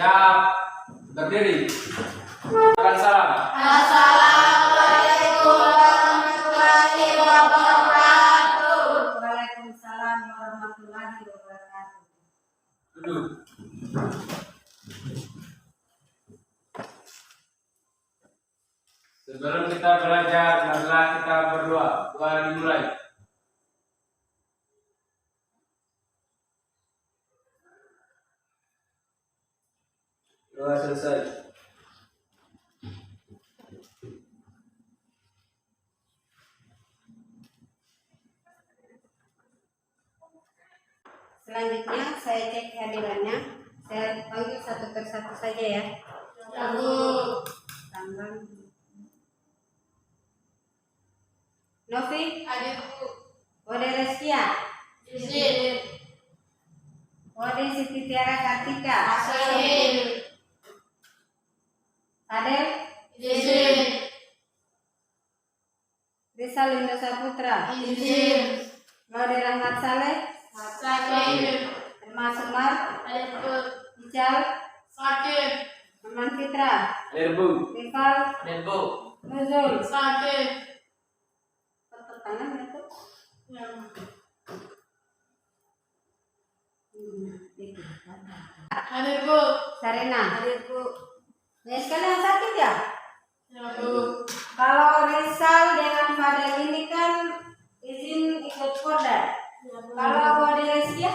Siap, berdiri. Makan salam. Assalamualaikum warahmatullahi wabarakatuh. Waalaikumsalam warahmatullahi wabarakatuh. Duduk. Sebelum kita belajar, marilah kita berdoa. Doa dimulai. Doa selesai. Selanjutnya saya cek kehadirannya. Saya panggil satu persatu saja ya. Tambang. Novi, Adikku, Wade Reskia, izin. Wade Siti Tiara Kartika, Izin. Adel, Izin. Risa Linda Saputra, Izin. Wade Rahmat Saleh, Sakit. Irma Semar, Adikku, Ical, sakit. Aman Fitra, Lerbu. Rifal, Lerbu. Nuzul. Sakit. Tangan itu. Adikku, Sarena, adikku. Ya sekalian sakit ya? adikku. Kalau Rizal dengan Fadel ini kan izin ikut Porda. Kalau Wade Reskia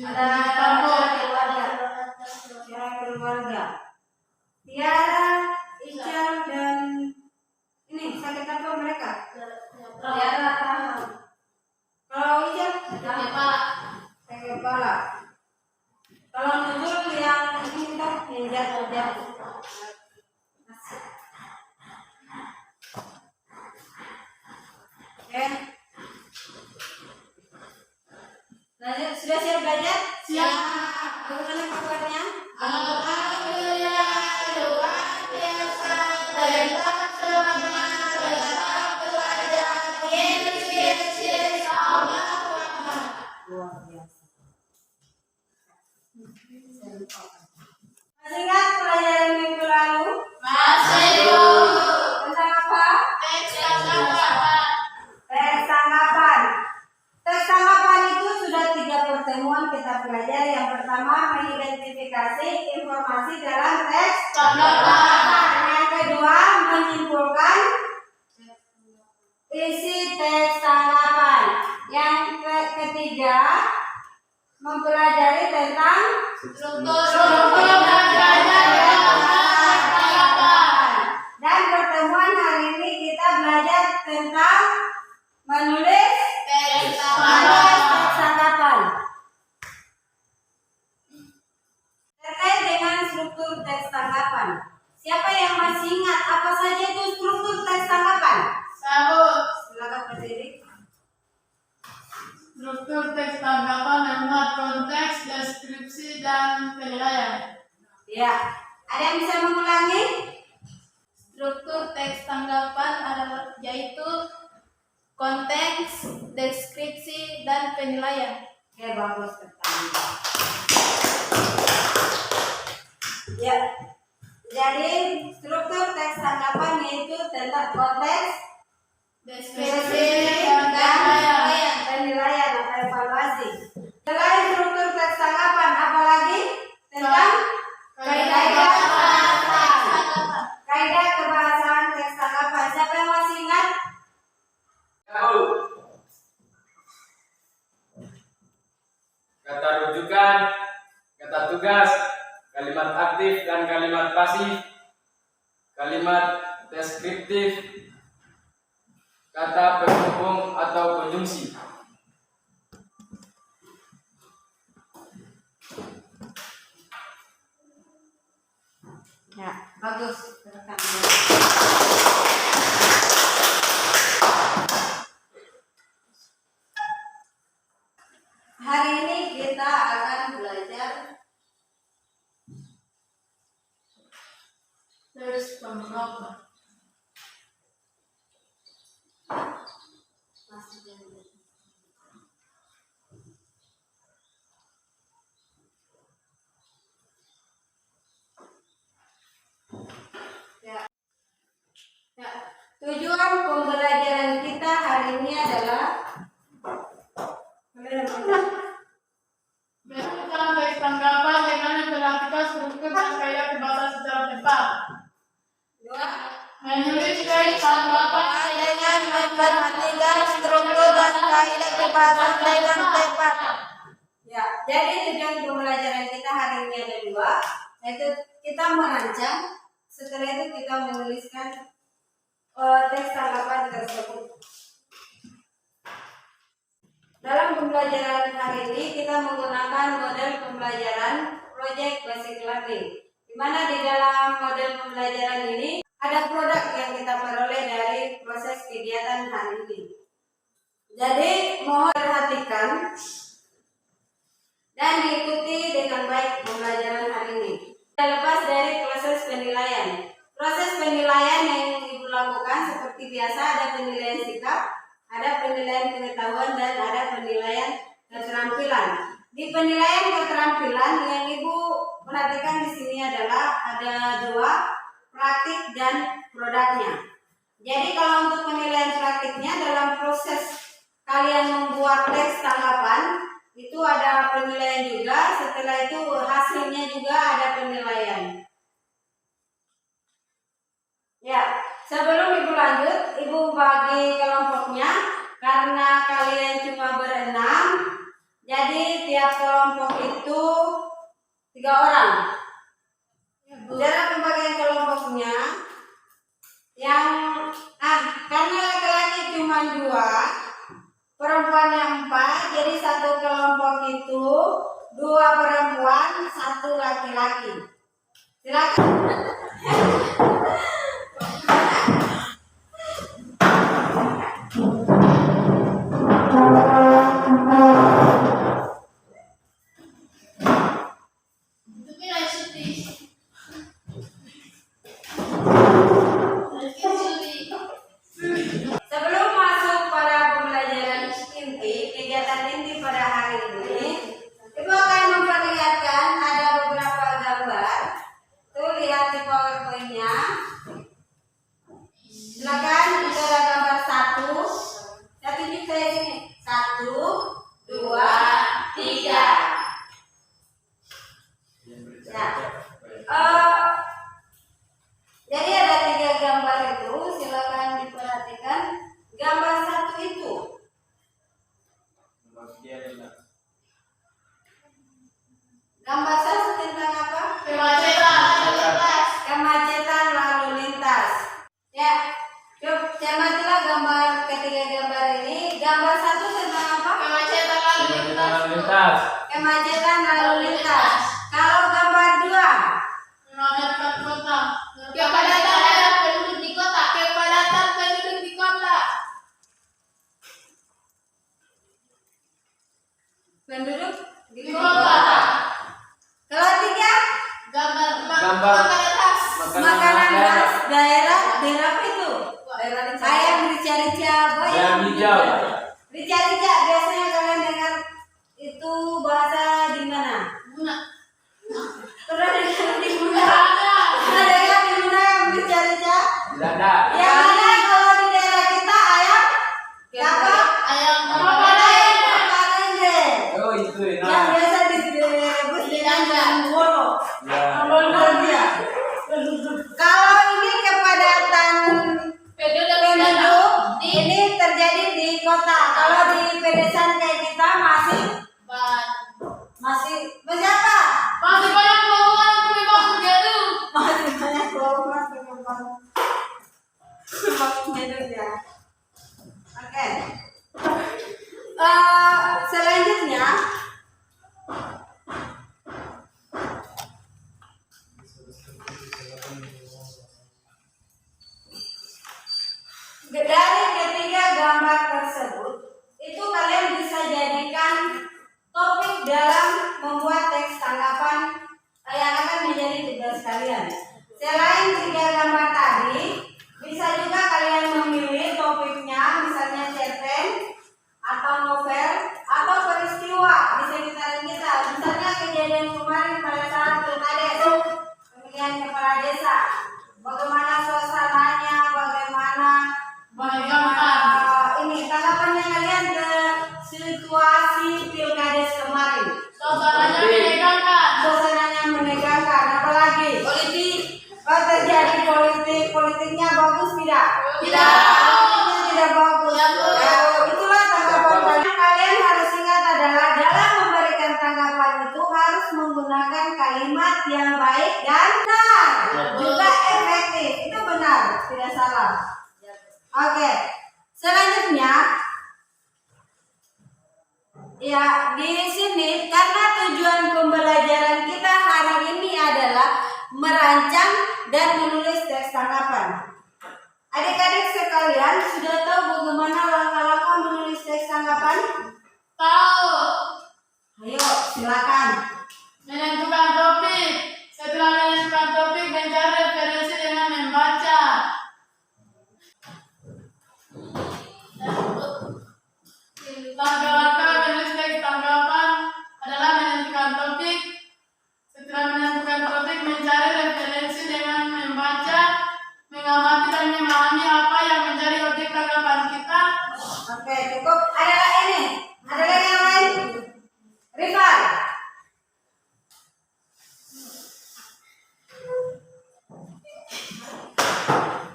ada keluarga. Tiara, Ical dan ini sakit apa mereka? Tiara Rahman. Kalau Ical sakit kepala. Kalau Nurul yang ini kita yang jatuh. Oke. Lanjut, sudah siap belajar? Siap. Bagaimana kabarnya? Alhamdulillah, luar biasa. Tetap semangat, tetap belajar. Yes, Allah. Luar biasa. Masih ingat pelajaran minggu lalu? Masih. Tentang apa? Teks tanggapan. Teks tanggapan. Teks tanggapan itu sudah 3 pertemuan kita pelajari. Yang pertama mengidentifikasi informasi dalam teks Tanggapan. Yang kedua menyimpulkan isi teks tanggapan. Yang ketiga mempelajari tentang Struktur dan gaya tanggapan. Dan pertemuan hari ini kita belajar tentang menulis Teks teks tanggapan. Terkait dengan struktur teks tanggapan, siapa yang masih ingat apa saja itu struktur teks tanggapan? Sabut. Silakan berdiri. Struktur teks tanggapan memuat konteks, deskripsi, dan penilaian. Ya, ada yang bisa mengulangi? Struktur teks tanggapan adalah yaitu konteks, deskripsi, dan penilaian. Oke, bagus sekali. Ya, jadi struktur teks tanggapan yaitu tentang konteks, Deskripsi dan penilaian. penilaian atau evaluasi. Selain struktur teks tanggapan, apalagi tentang kaidah kebahasaan teks tanggapan. Siapa yang masih ingat? Tahu. Kata rujukan, kata tugas, kalimat aktif dan kalimat pasif, kalimat deskriptif, kata penghubung atau konjungsi. Ya, bagus. Hari ini kita akan belajar Teks tanggapan. Berikan teks tanggapan dengan memperhatikan struktur dan gaya berbahasa secara tepat. Menulis teks tanggapan dengan memperhatikan struktur dan kaidah pembahasan dengan tepat. Ya, jadi tujuan pembelajaran kita hari ini ada dua, yaitu kita merancang, setelah itu kita menuliskan teks tanggapan tersebut. Dalam pembelajaran hari ini kita menggunakan model pembelajaran Project Basic Learning, di mana di dalam model pembelajaran ini ada produk yang kita peroleh dari proses kegiatan hari ini. Jadi mohon perhatikan dan diikuti dengan baik pembelajaran hari ini. Kita lepas dari proses penilaian. Proses penilaian yang Ibu lakukan seperti biasa, ada penilaian sikap, ada penilaian pengetahuan, dan ada penilaian keterampilan. Di penilaian keterampilan yang Ibu perhatikan di sini adalah ada dua, praktik dan produknya. Jadi kalau untuk penilaian praktiknya, dalam proses kalian membuat teks tanggapan itu ada penilaian juga, setelah itu hasilnya juga ada penilaian. Ya, sebelum Ibu lanjut, Ibu bagi kelompoknya. Karena kalian cuma berenam, jadi tiap kelompok itu 3 orang. Cara pembagian kelompoknya, yang karena laki-laki cuma 2, perempuannya 4, jadi satu kelompok itu 2 perempuan, 1 laki-laki. Silakan. Sebelum masuk pada pembelajaran inti, kegiatan inti pada hari ini, Ibu akan memperlihatkan ada beberapa gambar. Tuh, lihat di PowerPoint-nya. Silakan, itu ada gambar 1. Saya tunjuk saya sini. 1, 2, 3. Jadi ada 3 gambar itu, silakan diperhatikan. Gambar 1 itu gambar 1 tentang apa? Kemacetan lalu lintas. Ya, cermatilah gambar ketiga gambar ini. Gambar 1 tentang apa? Kemacetan lalu lintas. Kemacetan lalu lintas. Kalau gambar 2, Memadatan kota. Kepadatan penduduk di kota. Kepadatan penduduk di kota. penduduk di Di kota. kota. Kalau 3, Gambar Gambar makanan khas. makanan khas daerah apa itu? Ayam rica-rica, Ayam hijau. rica-rica biasanya kalian dengar itu bahasa di mana? Guna. Pernah dengar di mana? Pernah dengar di mana yang rica-rica? Tidak ada. Yang mana kalau di daerah kita ayam apa? Ayam Kalenje. Oh, itu Yang enak. biasa direbus dengan jambolo. Ya. Kalau ini kepadatan penduduk ini terjadi di kota. Kalau di pedesaan kayak kita masih siapa? Masih banyak peluang penyebab terjadi. Masih banyak kelompok penduduk ya. Oke. Selanjutnya dari ketiga gambar tersebut itu kalian bisa jadikan topik dalam membuat teks tanggapan yang akan menjadi tugas kalian. Selain 3 gambar tadi, bisa juga kalian memilih topiknya, misalnya cerpen atau novel atau peristiwa di sekitaran kita. Misalnya kejadian kemarin pada saat Pilkades, pemilihan kepala desa, bagaimana suasananya, bagaimana ini tanggapannya kalian ke situasi Pilkades kemarin? Suasananya menegangkan. Suasananya menegangkan. Apalagi? Politik. Terjadi politik. Politiknya bagus tidak? Tidak. Politiknya tidak bagus. Ya, betul. Ya, itulah tanggapan kalian. Kalian harus ingat adalah dalam memberikan tanggapan itu harus menggunakan kalimat yang baik dan benar. Juga efektif. Itu benar, tidak salah. Oke. Selanjutnya, ya di sini karena tujuan pembelajaran kita hari ini adalah merancang dan menulis teks tanggapan. Adik-adik sekalian sudah tahu bagaimana langkah-langkah menulis teks tanggapan? Tahu. Ayo, silakan. Menentukan topik. Setelah menentukan topik, mencari referensi dengan membaca. Langkah-langkah menulis teks tanggapan adalah menentukan topik. Setelah menentukan topik, mencari referensi dengan membaca, mengamati dan memahami apa yang menjadi objek tanggapan kita. Oke, cukup. Ada lagi ini? Ada lagi yang lain? Rifan.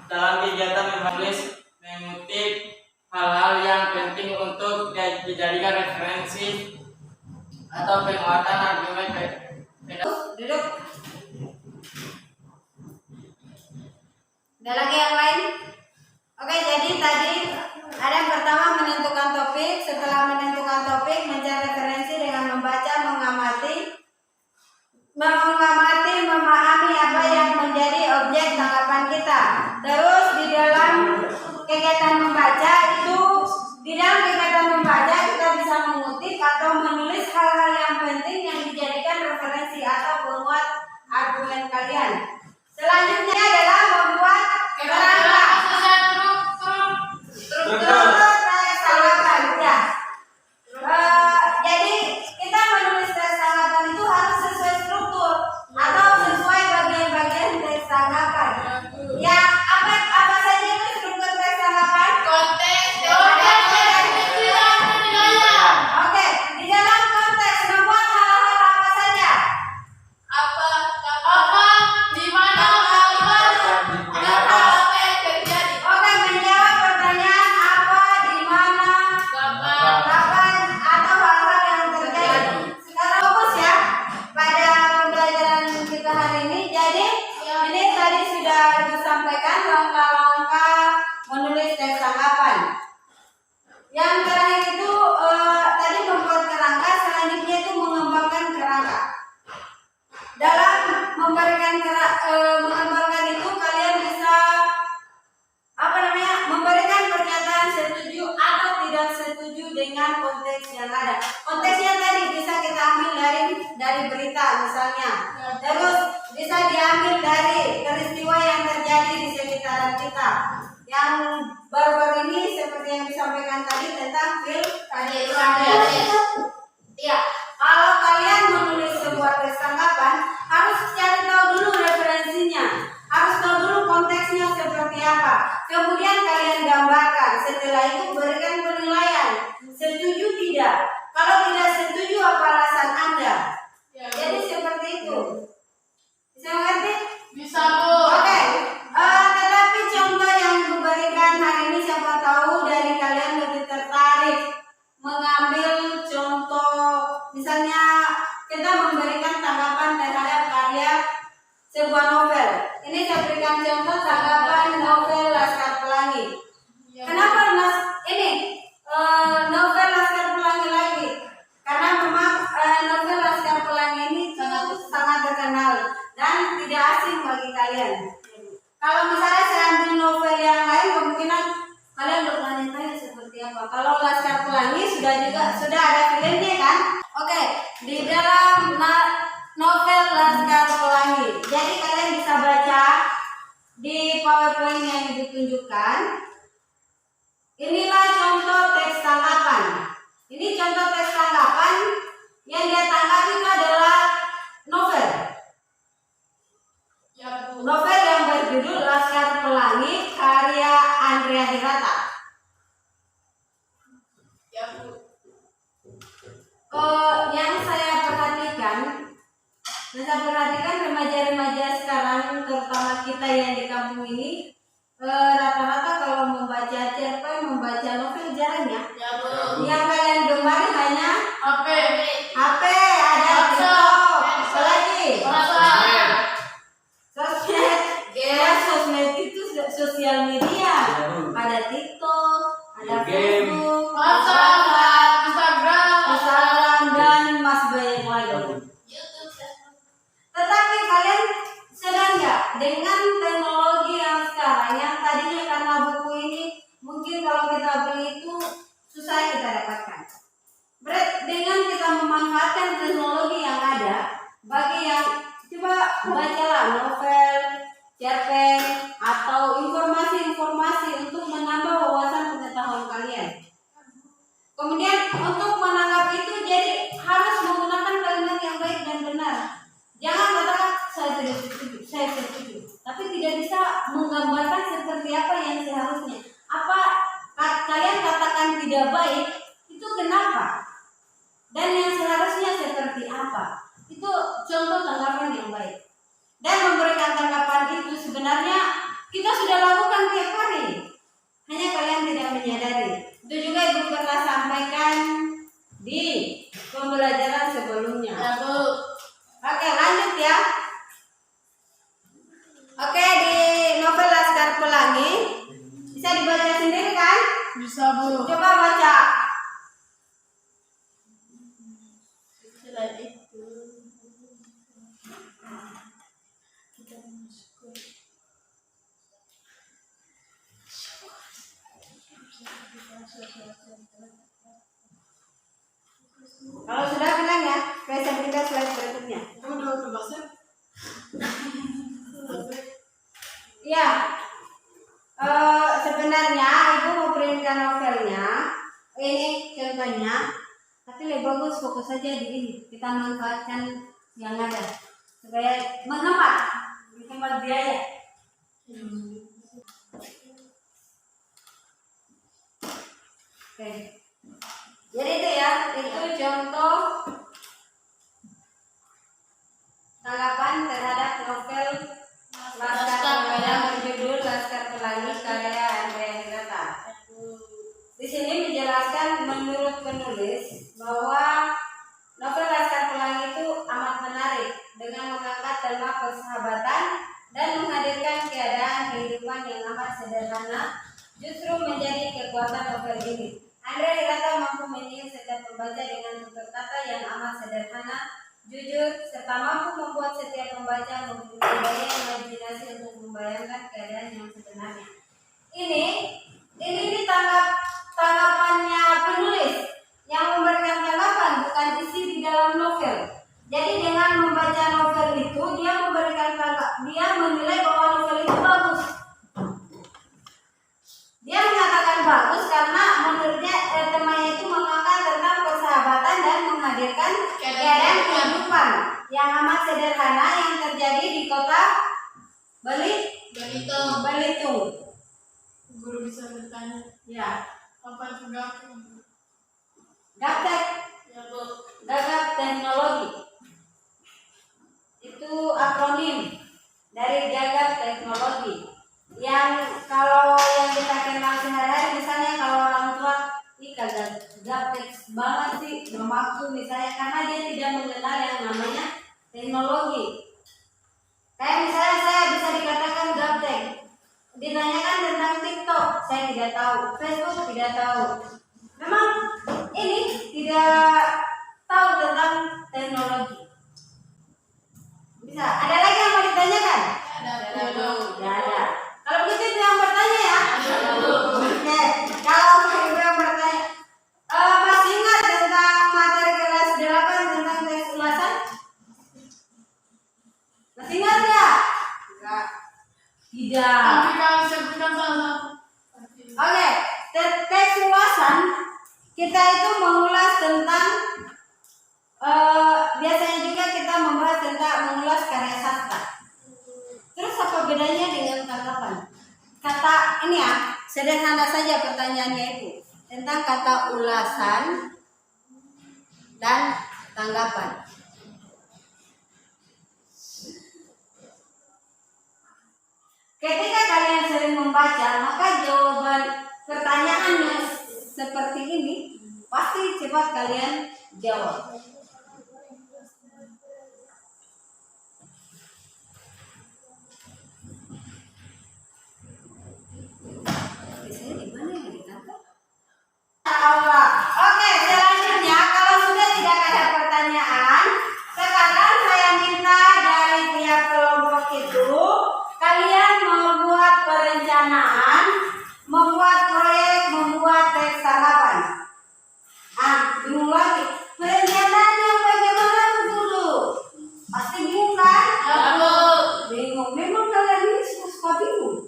Dalam kegiatan menulis, mengutip hal-hal yang penting untuk dijadikan referensi atau penguatan argumen. Duduk. Ada lagi yang lain? Oke, jadi tadi ada yang pertama menentukan topik. Setelah menentukan topik, mencari referensi dengan membaca, memahami apa yang menjadi objek tanggapan kita. Terus di dalam kegiatan membaca itu, di dalam kegiatan membaca kita bisa mengutip atau menulis hal-hal yang penting yang dijadikan referensi atau penguat argumen kalian. Selanjutnya adalah membuat kerangka. Struktur teks tanggapan ya. Jadi kita menulis teks tanggapan itu harus sesuai struktur atau sesuai bagian-bagian teks tanggapan. Ya, apa saja itu struktur teks tanggapan? Konteks, Oke, di dalam konteks membuat hal-hal apa saja? apa, di mana, apa yang terjadi, Oke, menjawab pertanyaan apa, di mana, kapan, atau hal-hal yang terjadi. Sekarang fokus ya pada pembelajaran kita hari ini. Jadi ini tadi sudah disampaikan langkah-langkah menulis teks tanggapan. Yang terakhir itu tadi membuat kerangka, selanjutnya itu mengembangkan kerangka. Dalam mengembangkan itu kalian bisa memberikan pernyataan setuju atau tidak setuju dengan konteks yang ada. Konteksnya tadi bisa kita ambil dari berita misalnya. Terus bisa diambil dari peristiwa yang terjadi di sekitaran kita. Yang baru-baru ini seperti yang disampaikan tadi tentang pilkades. Iya, kalau kalian menulis sebuah teks tanggapan harus cari tahu dulu referensinya, harus tahu dulu konteksnya seperti apa. Kemudian kalian gambarkan. Setelah itu berikan penilaian. Setuju tidak? Kalau tidak setuju apa alasan Anda? Jadi seperti itu. Bisa mengerti? bisa Bu. Oke. Tetapi contoh yang diberikan hari ini siapa tahu dari kalian lebih tertarik mengambil contoh, misalnya kita memberikan tanggapan terhadap karya sebuah novel. Ini saya berikan contoh tanggapan novel Laskar Pelangi. Kenapa novel Laskar Pelangi lagi? Karena memang novel Laskar Pelangi ini sangat terkenal dan tidak asing bagi kalian. Kalau misalnya saya ambil novel yang lain, kemungkinan kalian bertanya-tanya seperti apa. Kalau Laskar Pelangi sudah ada filmnya kan? Oke, di dalam novel Laskar Pelangi. Jadi kalian bisa baca di PowerPoint yang ditunjukkan. Inilah contoh teks tanggapan. Ini contoh teks tanggapan yang dia tanggapi itu adalah novel. Novel yang berjudul Laskar Pelangi karya Andrea Hirata. Yang saya perhatikan remaja-remaja sekarang, terutama kita yang di kampung ini, rata-rata kalau membaca cerpen, membaca novel jarang ya. Ya, Bu. Yang kalian gemari hanya HP. HP, ada TikTok, apa lagi? WhatsApp. Sosmed. Ya, sosmed itu sosial media. Ada TikTok, ada Game. Facebook, WhatsApp, Instagram, dan masih banyak lagi. Tetapi kalian sadar nggak dengan teknologi yang sekarang, yang tadinya karena buku ini mungkin kalau kita beli itu susah kita dapatkan. Dengan kita memanfaatkan teknologi yang ada, bagi yang coba bacalah novel, cerpen, atau informasi-informasi untuk menambah wawasan pengetahuan kalian. Kemudian untuk menanggapi itu jadi harus menggunakan kalimat yang baik dan benar. Jangan katakan saya setuju, tapi tidak bisa menggambarkan seperti apa yang seharusnya. Apa kalian katakan tidak baik itu kenapa? Dan yang seharusnya seperti apa? Itu contoh tanggapan yang baik. Dan memberikan tanggapan itu sebenarnya kita sudah lakukan tiap hari. Hanya kalian tidak menyadari. Itu juga Ibu pernah sampaikan di pembelajaran sebelumnya. Ya, Bu. Oke, lanjut ya. Oke, di novel Laskar Pelangi bisa dibaca sendiri kan? Bisa, Bu. Coba baca. Kalau sudah bilang ya, saya pindah slide berikutnya. Udah bahasa. Ya, sebenarnya Ibu mau printkan novelnya. Ini contohnya, tapi lebih bagus fokus saja di ini. Kita manfaatkan yang ada supaya menghemat biaya. Oke. Jadi itu ya, itu contoh tanggapan terhadap novel Laskar Pelangi yang berjudul Laskar Pelangi karya Andrea Hirata. Di sini menjelaskan menurut penulis bahwa novel Laskar Pelangi itu amat menarik dengan mengangkat tema persahabatan dan menghadirkan keadaan kehidupan yang amat sederhana justru menjadi kekuatan novel ini. Andrea Hirata mampu menyihir setiap pembaca dengan tutur kata yang amat sederhana, jujur, serta mampu membuat setiap pembaca mempunyai daya imajinasi untuk membayangkan keadaan yang sebenarnya. Ini tanggapannya penulis yang memberikan tanggapan, bukan isi di dalam novel. Jadi dengan membaca novel itu dia memberikan dia menilai bahwa novel itu bagus. Dia mengatakan bagus karena menurutnya temanya itu mengangkat tentang persahabatan dan menghadirkan keadaan kehidupan yang amat sederhana yang terjadi di kota Belitung. Guru bisa bertanya. Ya, Apa itu gaptek? gaptek, Ya, Bu. gagap teknologi. Itu akronim dari gagap teknologi. Yang kalau yang kita kenal sehari-hari, misalnya kalau orang tua ini kagak gaptek banget sih mamaku misalnya, karena dia tidak mengenal yang namanya teknologi. Kayak misalnya saya bisa dikatakan gaptek, ditanyakan tentang TikTok saya tidak tahu, Facebook tidak tahu, memang ini tidak tahu tentang teknologi. Bisa ada lagi yang mau ditanyakan? Ada. Ya ada. Kalau begitu itu yang bertanya ya. Oke. Kalau ibu yang bertanya, masih ingat tentang materi kelas 8 tentang teks ulasan? Masih ingat ya? Enggak. Tidak. Tapi kalau sebutkan salah satu. Oke. Teks ulasan kita itu mengulas tentang biasanya juga kita membahas tentang mengulas karya sastra. Terus apa bedanya dengan tanggapan? Kata ini ya, sederhana saja pertanyaannya itu tentang kata ulasan dan tanggapan. Ketika kalian sering membaca, maka jawaban pertanyaannya seperti ini pasti cepat kalian jawab. Oke, selanjutnya kalau sudah tidak ada pertanyaan, sekarang saya minta dari tiap kelompok itu kalian membuat perencanaan, membuat proyek, membuat teks tanggapan. Bingung lagi. Perencanaan yang bagaimana dulu? Pasti bingung kan? Bingung. Memang kalian ini suka bingung.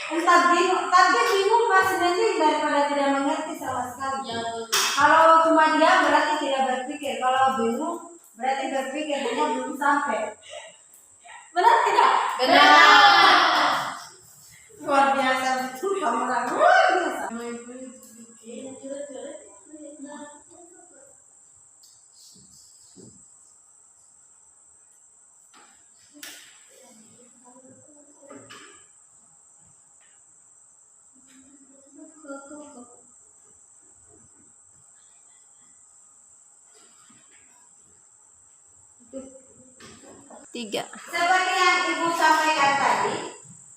Entah bingung, tapi bingung pasti nanti daripada tidak mengerti sama sekali. Kalau cuma dia berarti tidak berpikir. Kalau bingung berarti berpikir hanya belum sampai. Benar tidak? Benar. Luar biasa betul kamu orang. Luar biasa. Tiga. Seperti yang Ibu sampaikan tadi,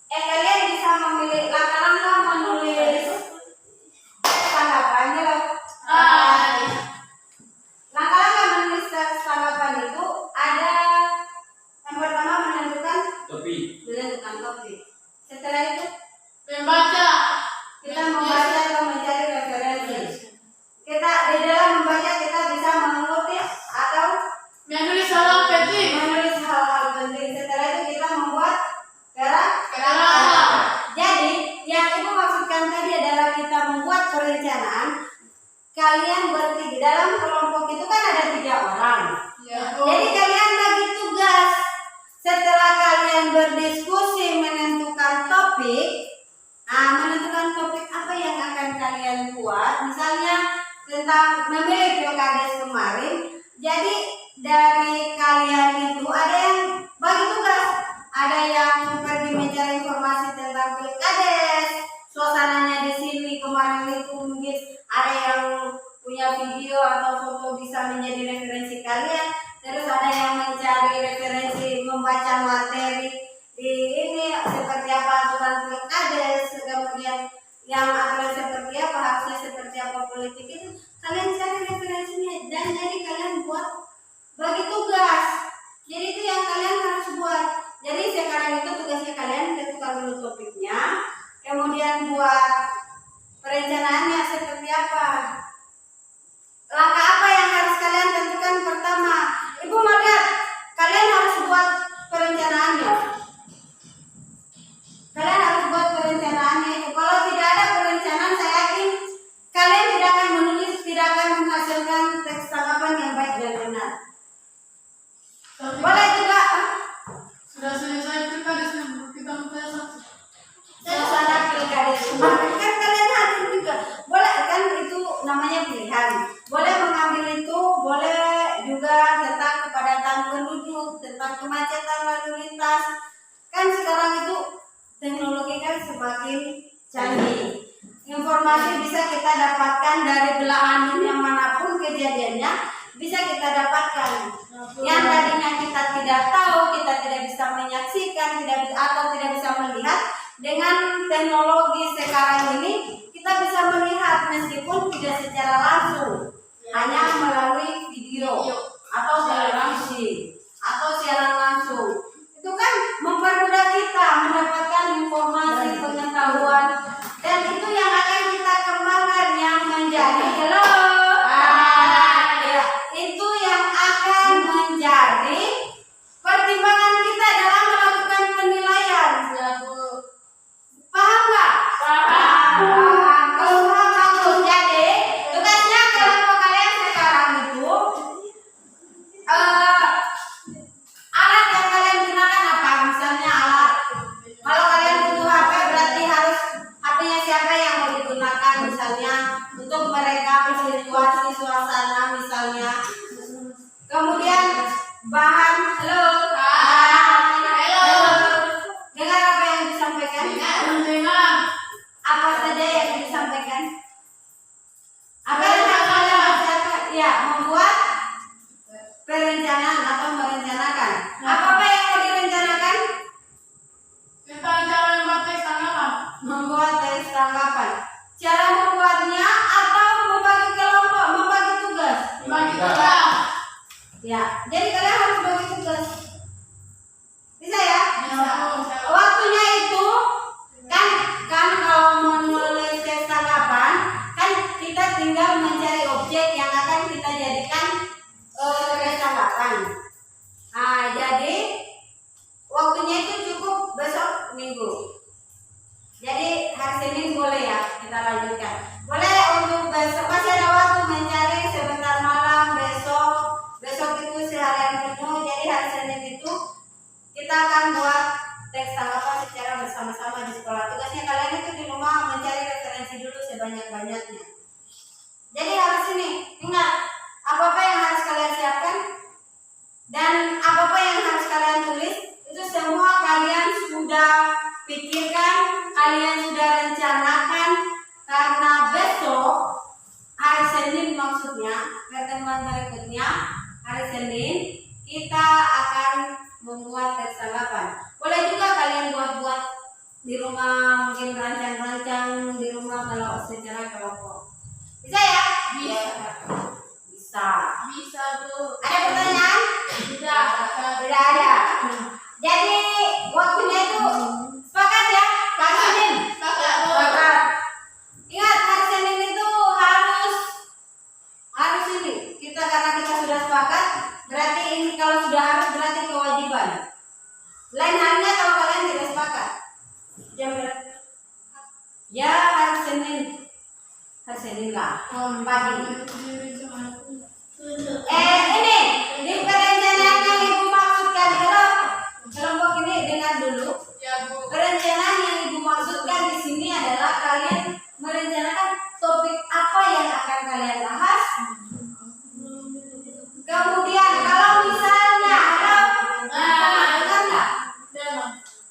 kalian bisa memilih langkah-langkah menulis tanggapannya loh. Langkah-langkah menulis tanggapan itu ada yang pertama menentukan Topik. topik. Setelah itu Membaca. kita membaca atau mencari referensi. Kita di dalam membaca kita bisa mengutip atau Menulis hal penting. menulis hal-hal penting. Setelah itu kita membuat Kerangka. Jadi yang Ibu maksudkan tadi adalah kita membuat perencanaan. Kalian bertiga dalam kelompok itu kan ada 3 orang. Jadi kalian bagi tugas. Setelah kalian berdiskusi menentukan topik, menentukan topik apa yang akan kalian buat. Misalnya tentang memilih Pilkades kemarin. Jadi dari kalian itu ada yang bagi tugas, ada yang pergi mencari informasi tentang Pilkades, suasananya di sini kemarin itu mungkin ada yang punya video atau foto bisa menjadi referensi kalian. Terus ada yang mencari referensi membaca materi di ini seperti apa aturan Pilkades, kemudian yang aturan seperti apa, harusnya seperti apa politik itu. Kalian cari referensinya dan jadi kalian buat bagi tugas. Jadi itu yang kalian harus buat. Jadi sekarang itu tugasnya kalian tentukan dulu topiknya, kemudian buat perencanaannya seperti apa. Langkah apa yang harus kalian tentukan pertama? Ibu mau lihat, kalian harus buat perencanaannya. Kalian harus buat perencanaannya itu. Kalau tidak ada perencanaan, saya yakin kalian tidak akan menulis, tidak akan menghasilkan teks tanggapan yang baik dan benar. Boleh juga Sudah selesai Pilkades kita minta saksi. suasana Pilkades kemarin kan kalian hadir juga. Boleh kan, itu namanya pilihan. Boleh mengambil itu, boleh juga tentang kepadatan penduduk, tentang kemacetan lalu lintas. Kan sekarang itu teknologi kan semakin canggih. Informasi bisa kita dapatkan dari belahan dunia manapun kejadiannya, bisa kita dapatkan. Yang tadinya kita tidak tahu, kita tidak bisa menyaksikan, atau tidak bisa melihat, dengan teknologi sekarang ini kita bisa melihat meskipun tidak secara langsung, hanya melalui video atau televisi atau siaran langsung. Itu kan mempermudah kita mendapatkan informasi, pengetahuan, dan itu yang akan kita kembangkan yang menjadi itu yang akan menjadi pertimbangan kita dalam melakukan penilaian. Paham nggak? Paham. Kalau paham bagus. Jadi tugasnya kelompok kalian sekarang itu alat yang kalian gunakan apa? Misalnya alat. Kalau kalian butuh HP berarti harus HP-nya siapa yang mau digunakan, misalnya untuk merekam situasi suasana misalnya. Kemudian bahan, halo. Halo. Dengar apa yang disampaikan? Mendengar. Apa saja yang disampaikan? Apa yang Anda bacakan? Ya, membuat perencanaan atau merencanakan. Apa yang mau direncanakan? Kita cara membuat teks tanggapan. Membuat teks tanggapan. Cara membuatnya atau membagi kelompok, membagi tugas. Bagi tugas. Ya, jadi kalian harus bagi tugas. Bisa ya? Bisa. Waktunya itu kan kalau menulis teks tanggapan kan kita tinggal mencari objek yang akan kita jadikan teks tanggapan. Nah, jadi waktunya itu cukup besok Minggu. Jadi hari Senin boleh ya kita lanjutkan. Boleh untuk besok masih ada waktu mencari sebentar malam besok. Besok itu seharian penuh. Jadi hari Senin itu kita akan buat teks tanggapan secara bersama-sama di sekolah. Tugasnya kalian itu di rumah mencari referensi dulu sebanyak-banyaknya. Jadi harus ini ingat apa-apa yang harus kalian siapkan dan apa-apa yang harus kalian tulis itu semua kalian sudah pikirkan, kalian sudah rencanakan karena besok hari Senin maksudnya pertemuan berikutnya hari Senin kita akan membuat teks tanggapan. Boleh juga kalian buat-buat di rumah, mungkin rancang-rancang di rumah kalau secara kelompok. Bisa ya? Bisa. Bisa. Bisa, Bu. Ada pertanyaan? Bisa. Tidak ada. Jadi waktunya itu sepakat ya? Hari Senin. Sepakat, Bu. Sepakat. Ingat hari Senin itu harus ini. Kita karena kita sudah sepakat, berarti ini kalau sudah harus berarti kewajiban. Lain harinya kalau kalian tidak sepakat. Jam berapa? Ya hari Senin. Hari Senin lah. Pagi. Ini di perencanaan yang ibu maksudkan kelompok ini dengar dulu. Ya, Bu. Perencanaan yang ibu maksudkan di sini adalah kalian merencanakan topik apa yang akan kalian bahas. Kemudian kalau misalnya dengar nggak?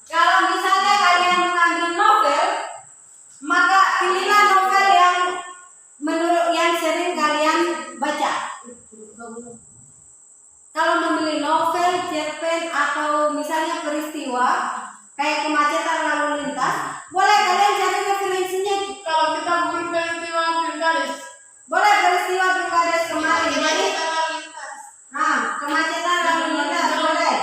Kalau misalnya kalian mengambil novel, maka pilihlah novel yang menurut yang sering kalian baca. Kalau memilih novel, cerpen atau misalnya peristiwa kayak kemacetan lalu lintas, boleh kalian cari referensinya. Kalau kita peristiwa pilkades. Boleh peristiwa pilkades kemarin. Jadi, kemacetan lalu lintas boleh.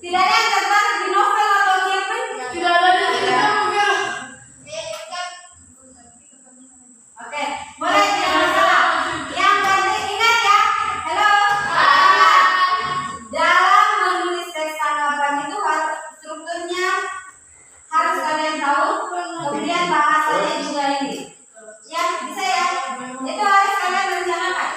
Tidak ada yang tertarik di novel atau cerpen? Tidak ada di sini, mungkin. Oke, boleh tidak masalah. Yang penting ingat ya. Halo. Dalam menulis teks tanggapan itu strukturnya harus kalian tahu. Kemudian bahasanya juga ini. Ya, bisa ya. Itu harus kalian rencanakan.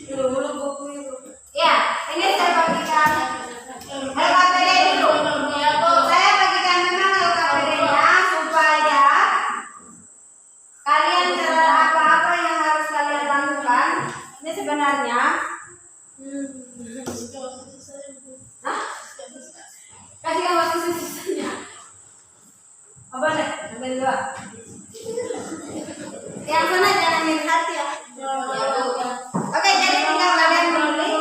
Dulu buku itu. Ya, ini saya bagikan LKPD dulu. Saya bagikan memang LKPD-nya supaya kalian cara apa-apa yang harus kalian lakukan. Ini sebenarnya kasih waktu sisanya. Apa deh? Ambil dua. Yang sana jangan lihat ya. Oke, jadi tinggal kalian menulis.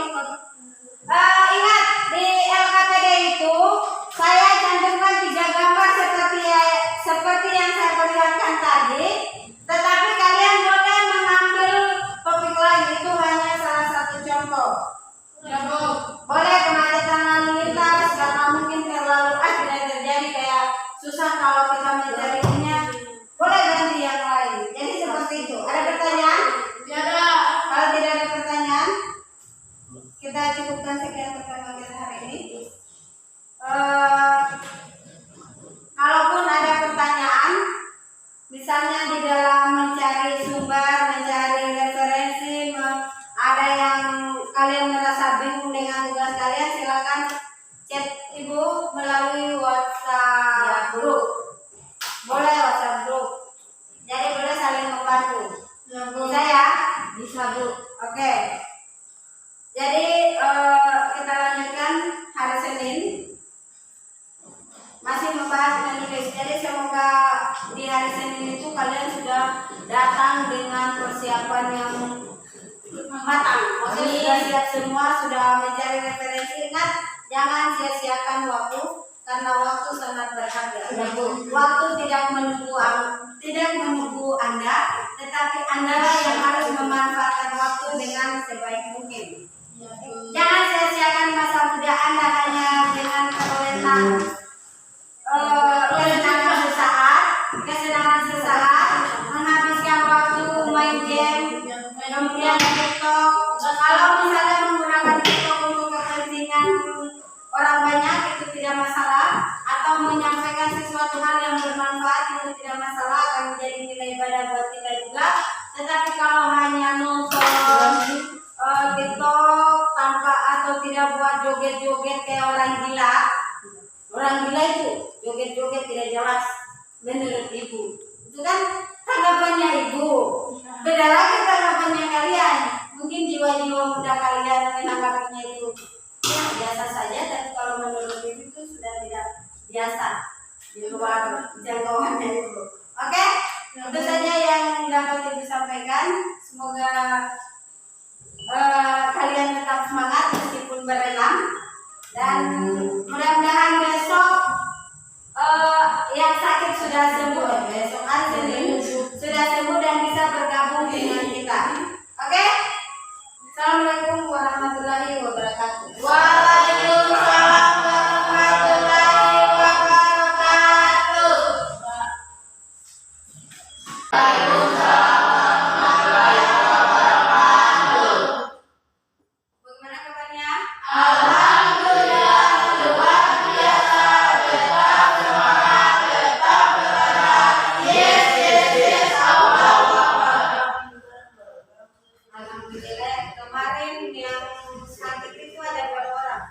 Bisa Bu. Oke. Jadi kita lanjutkan hari Senin. Masih membahas menulis. Jadi semoga di hari Senin itu kalian sudah datang dengan persiapan yang matang. Maksudnya sudah siap semua, sudah mencari referensi. Ingat, jangan sia-siakan waktu karena waktu sangat berharga. Waktu tidak menunggu Anda, tetapi Anda yang harus memanfaatkan waktu dengan sebaik mungkin. Jangan sia-siakan masa muda Anda hanya dengan kesenangan sesaat, menghabiskan waktu main game, kemudian TikTok. Kalau misalnya menggunakan TikTok untuk kepentingan orang banyak itu tidak masalah, atau menyampaikan sesuatu hal yang bermanfaat itu tidak masalah, akan menjadi nilai ibadah buat kita juga. Tetapi kalau hanya nonton TikTok tanpa atau tidak buat joget-joget kayak orang gila itu joget-joget tidak jelas menurut ibu. Itu kan tanggapannya ibu. Beda lagi tanggapannya kalian. Mungkin jiwa-jiwa muda kalian menanggapinya itu ya biasa saja, tapi kalau menurut ibu itu sudah tidak biasa, di luar jangkauannya ibu. Oke? Itu saja yang dapat ibu sampaikan. Semoga kalian tetap semangat meskipun berenang, dan mudah-mudahan besok yang sakit sudah sembuh. Besok hari Senin sudah sembuh dan bisa bergabung dengan kita. Oke? Assalamualaikum warahmatullahi wabarakatuh. Waalaikumsalam warahmatullahi wabarakatuh. Bagaimana kabarnya? Alhamdulillah, luar biasa. Tetap semangat, tetap bergerak. Yes, Alhamdulillah. Kemarin yang sakit itu ada berapa orang?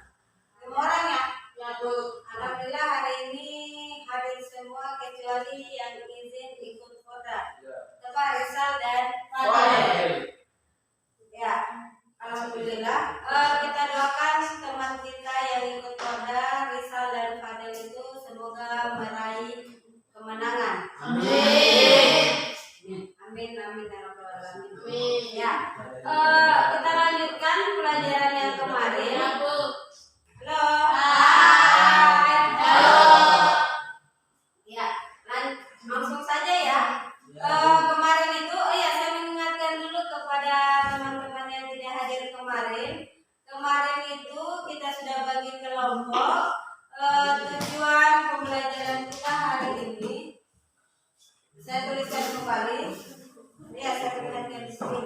5 orang ya? Ya Bu. Alhamdulillah hari ini hadir semua kecuali yang izin ikut koda. Bapak Rizal dan Fadil. Ya, alhamdulillah. Kita doakan teman kita yang ikut koda, Rizal dan Fadil itu semoga meraih kemenangan. Amin. Amin amin ya rabbal alamin. Ya. Kita lanjutkan pelajaran yang kemarin. Halo. Hai. Halo. Ya, langsung saja ya. Kemarin itu, saya mengingatkan dulu kepada teman-teman yang tidak hadir kemarin. Kemarin itu kita sudah bagi kelompok. Tujuan pembelajaran kita hari ini saya tuliskan kembali. Ya, saya tuliskan di sini.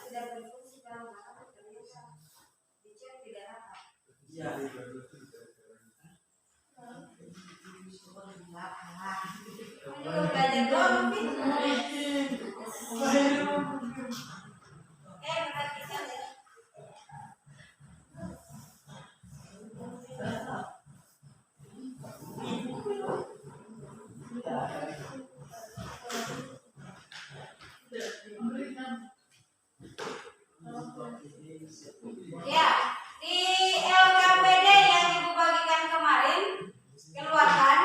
Tidak berfungsi dalam mata ternyata dicek tidak rata. Belajar doang mungkin. Perhatikan ya. Ya, di LKPD yang Ibu bagikan kemarin, keluarkan.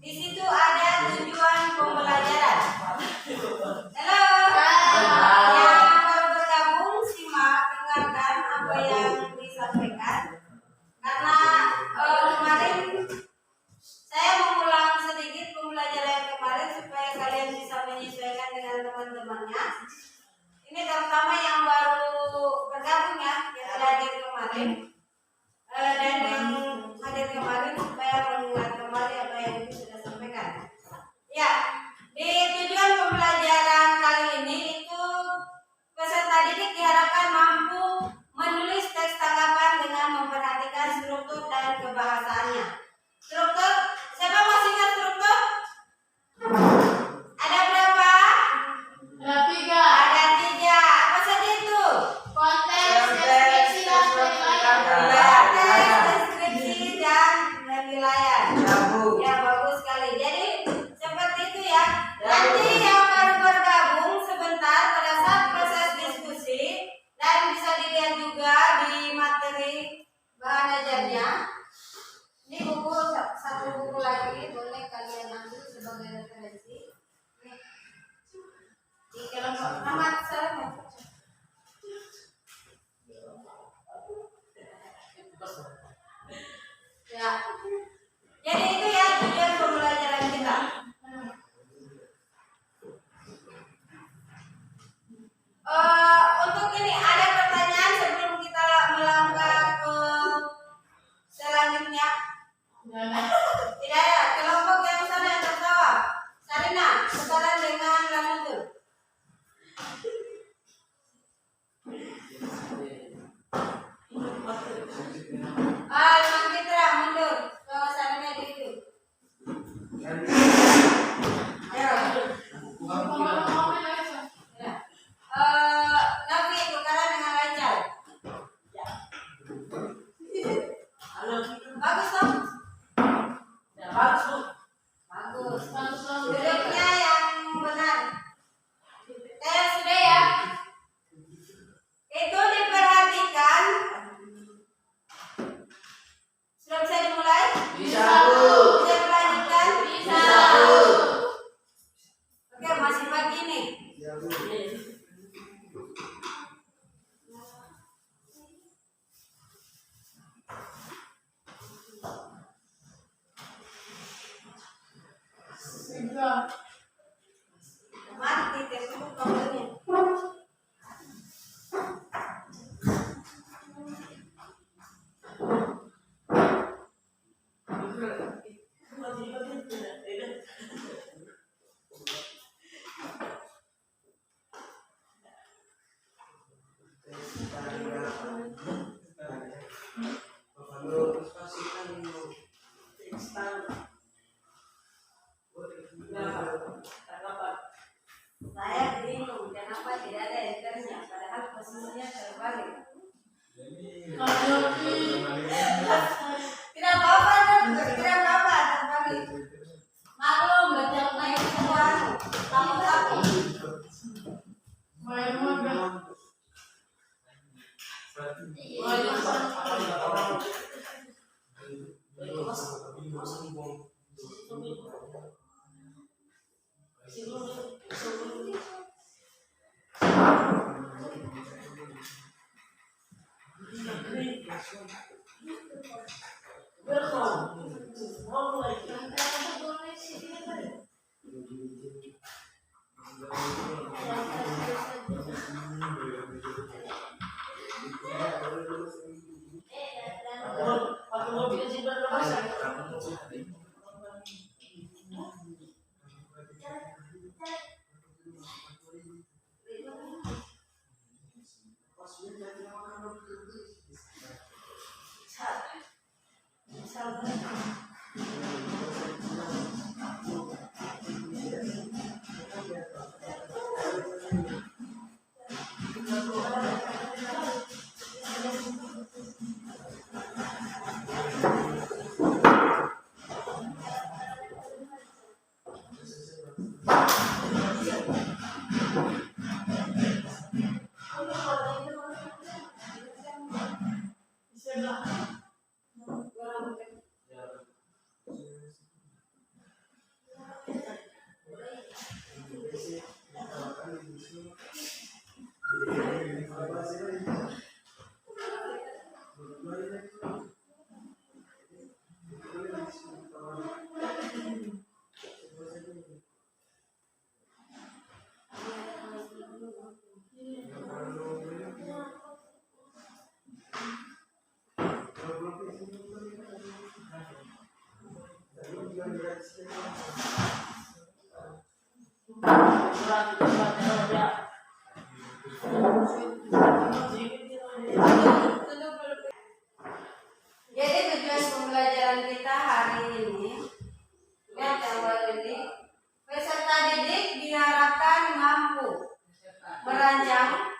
Di situ ada tujuan pembelajaran. Halo. Yang baru bergabung, simak, dengarkan apa yang disampaikan. Karena kemarin saya mengulang sedikit pembelajaran kemarin supaya kalian bisa menyesuaikan dengan teman-temannya. Ini terutama yang baru bergabung ya, yang sudah hadir kemarin, dan yang hadir kemarin supaya mengingat kembali apa yang Ibu sudah sampaikan. Ya, di tujuan pembelajaran kali ini itu peserta didik diharapkan mampu menulis teks tanggapan dengan memperhatikan struktur dan kebahasaannya. Struktur, siapa masih ingat struktur? Ada berapa? Ada 3. Ada 3. Apa saja itu? Konteks, deskripsi, dan penilaian. Ya, Ya. Jadi itu ya tujuan pembelajaran kita. Untuk ini ada pertanyaan sebelum kita melangkah ke selanjutnya. Tidak ada. Kelompok yang sana yang tertawa. Sarina, sekarang dengan Lanutul. Imam Fitra mundur. Ke Sarina di itu. Ya. Nabi tukaran dengan lancar. Ya. Bagus dong. Bagus. Duduknya yang benar. Sudah ya. Itu diperhatikan. Sudah bisa dimulai? Bisa, Bu. Bisa dilanjutkan? Bisa. Oke, masih pagi nih. Mati tersebut kabelnya. Saya bingung kenapa tidak ada enternya, padahal posisinya terbalik. Tidak apa-apa, tidak apa-apa, terbalik. Maklum, belajar naik semua, tamu-tamu. Jadi tujuan pembelajaran kita hari ini, lihat gambar ini, peserta didik diharapkan mampu merancang.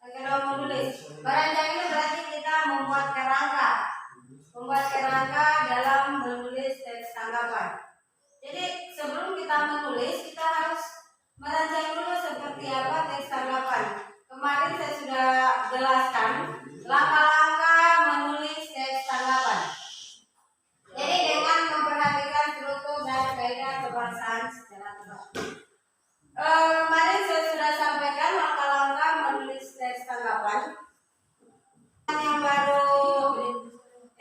Kalau menulis, merancang itu berarti kita membuat kerangka dalam menulis teks tanggapan. Jadi sebelum kita menulis, kita harus merancang dulu seperti apa teks tanggapan. Kemarin saya sudah jelaskan langkah-langkah menulis teks tanggapan. Jadi dengan memperhatikan struktur dan kaidah kebahasaan secara tepat. Kemarin saya sudah sampaikan langkah-langkah menulis teks tanggapan.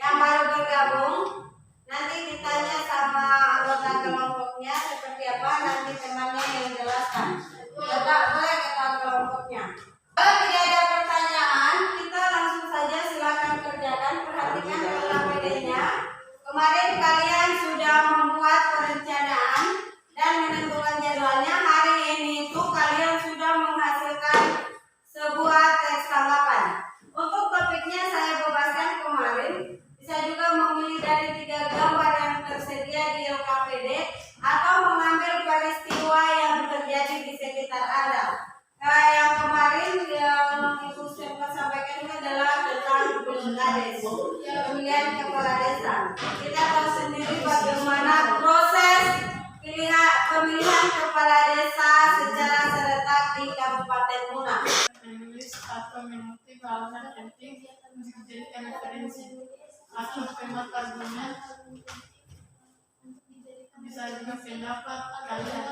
Yang baru bergabung, nanti ditanya sama anggota kelompoknya seperti apa, nanti temannya yang jelaskan. Tidak boleh kata kelompoknya. Kalau tidak ada pertanyaan, kita langsung saja silakan kerjakan. Perhatikan LKPD-nya. Kemarin kalian sudah membuat perencanaan dan menentukan jadwalnya. Hari ini itu kalian sudah menghasilkan sebuah teks tanggapan. Untuk topiknya saya bebaskan kemarin. Bisa juga memilih dari 3 gambar yang tersedia di LKPD atau mengambil peristiwa yang terjadi di sekitar Anda. Yang kemarin yang Ibu sempat sampaikan adalah tentang Pilkades, pemilihan kepala desa. Kita tahu sendiri bagaimana proses pemilihan kepala desa secara serentak di Kabupaten Muna. Menulis atau mengutip hal-hal penting untuk dijadikan referensi atau pendapat argumen, bisa juga pendapat kalian.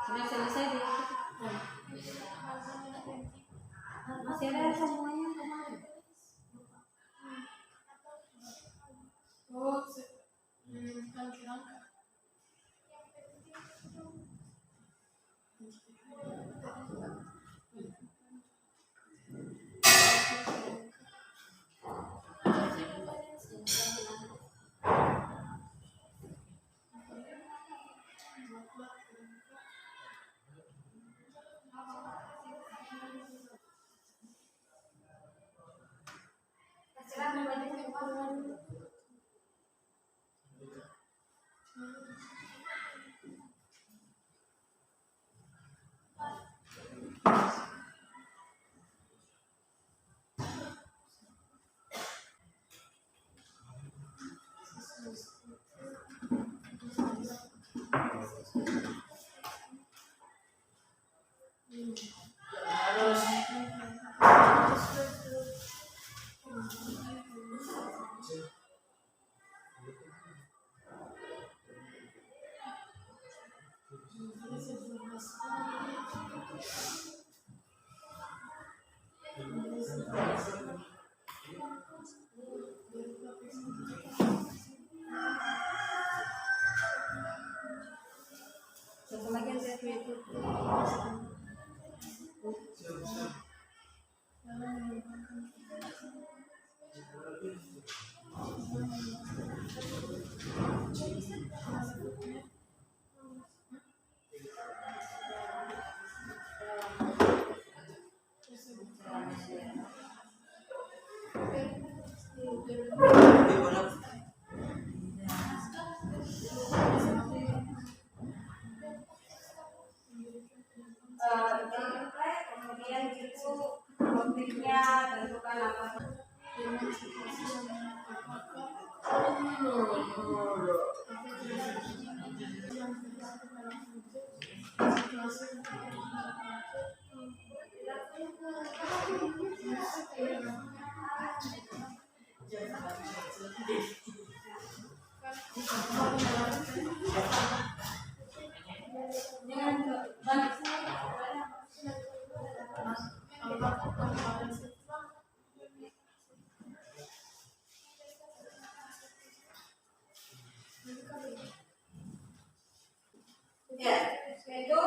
Sudah selesai di masih ada semuanya kemarin. Oh, menentukan kerangka. Satu lagi yang saya itu. Kemudian itu topiknya tentukan apa. Ya, itu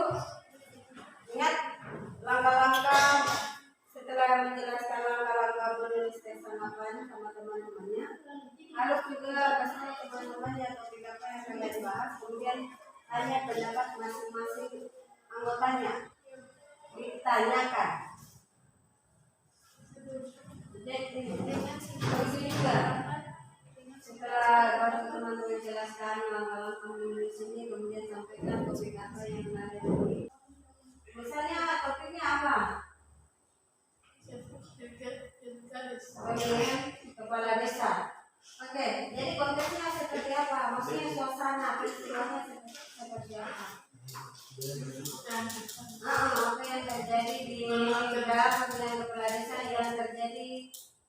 ingat langkah-langkah setelah menjelaskan langkah-langkah menulis tes tanggapan sama teman-temannya, harus juga kasih teman-temannya topik apa yang kalian bahas, kemudian tanya pendapat masing-masing anggotanya, ditanyakan. Jadi juga setelah baru teman-teman jelaskan langkah-langkah menulis ini, kemudian sampaikan topik apa yang ada di misalnya topiknya apa? Pemilihan kepala desa. Oke, jadi konteksnya seperti apa? Maksudnya suasana peristiwanya seperti apa? Apa yang terjadi di dalam pemilihan kepala desa yang terjadi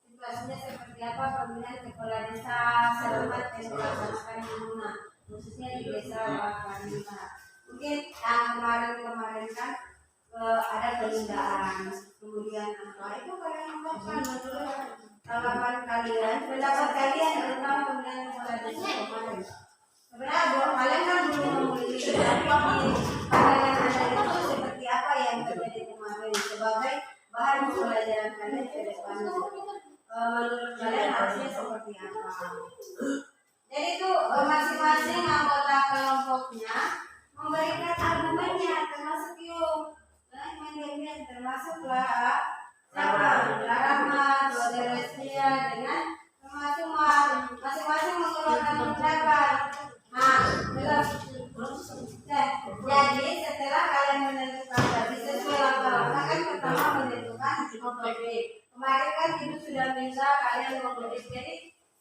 situasinya seperti apa pemilihan kepala desa selamat yang dilaksanakan di mana khususnya di desa Wakarita. Mungkin yang kemarin kan ada penundaan, kemudian apa itu kalian melakukan menurut tanggapan kalian, pendapat kalian tentang pemilihan kepala desa kemarin. Sebenarnya kalian kan belum memiliki, tapi pandangan anda itu seperti apa yang terjadi kemarin sebagai bahan pembelajaran kalian ke depan. Menurut kalian harusnya seperti apa? Jadi itu masing-masing anggota kelompoknya memberikan argumennya, termasuk termasuklah Rahmat, Waderestia dengan termasuk masing-masing mengeluarkan pendapat. Nah, jadi setelah kalian menentukan tadi sesuai langkah-langkah kan pertama menentukan topik. Kemarin kan ibu sudah minta kalian menulis, jadi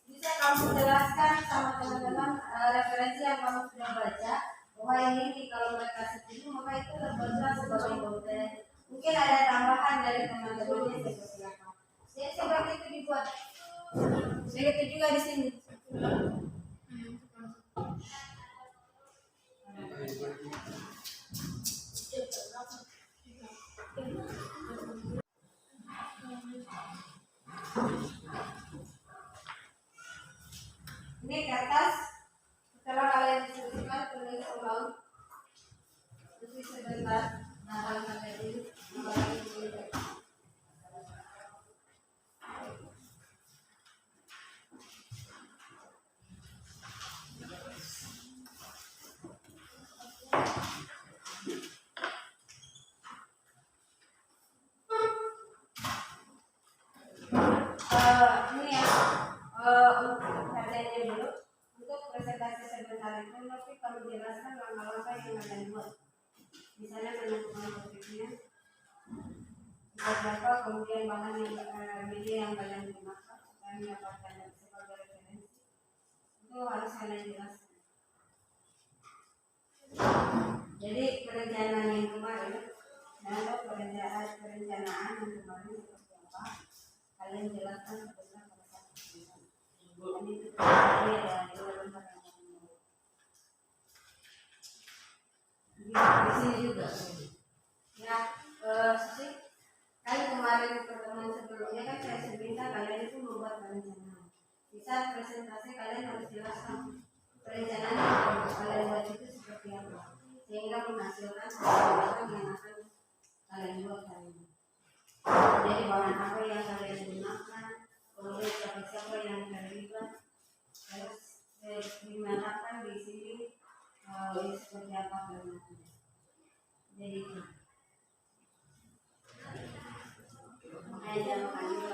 bisa kamu jelaskan sama teman-teman referensi yang kamu sudah baca bahwa ini kalau mereka setuju maka itu terbaca sebagai konten. Mungkin ada tambahan dari teman-temannya seperti apa. Jadi seperti itu dibuat. Begitu juga di sini. Ini kertas setelah kalian diskusikan tulis ulang terus sebentar hal tadi ini ya untuk kerjanya dulu untuk presentasi sebentar itu nanti kamu jelaskan langkah-langkah yang kalian buat, misalnya menentukan topiknya berapa, kemudian bahan yang media yang kalian gunakan supaya mendapatkan sebagai referensi itu harus kalian jelaskan. Jadi perencanaan yang kemarin dan perencanaan yang kemarin seperti apa kalian jelaskan sebentar pada saat ini. Dan itu terjadi ada dua lembar di sini juga. Ya, sih kan kemarin pertemuan sebelumnya kan saya minta kalian itu membuat perencanaan. Bisa presentasi kalian harus jelaskan perencanaan yang kalian buat itu seperti apa, sehingga menghasilkan sesuatu yang akan kalian buat hari ini. Jadi bahan apa yang kalian gunakan, kemudian siapa-siapa yang terlibat, harus dimanakan di sini, ini seperti apa kalian. Jadi itu. Makanya jangan lupa.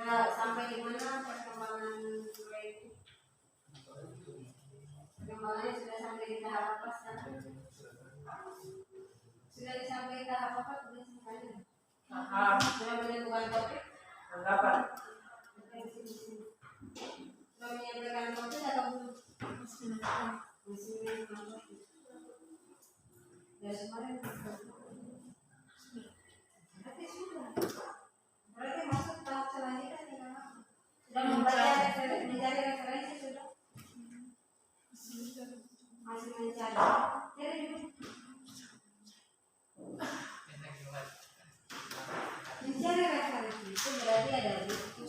Nah, sampai di mana perkembangan kuliah ini? Perkembangannya sudah sampai di tahap apa sekarang? Sudah sampai tahap apa? Sudah selesai. Sudah menentukan topik? Tanggapan. Sudah menyampaikan topik atau belum? Masih menentukan topik. Ya kemarin. Berarti sudah. Berarti masuk tahap selanjutnya nih Kak. Sudah mencari referensi sudah. Masih mencari. Jadi mencari referensi itu berarti ada buku.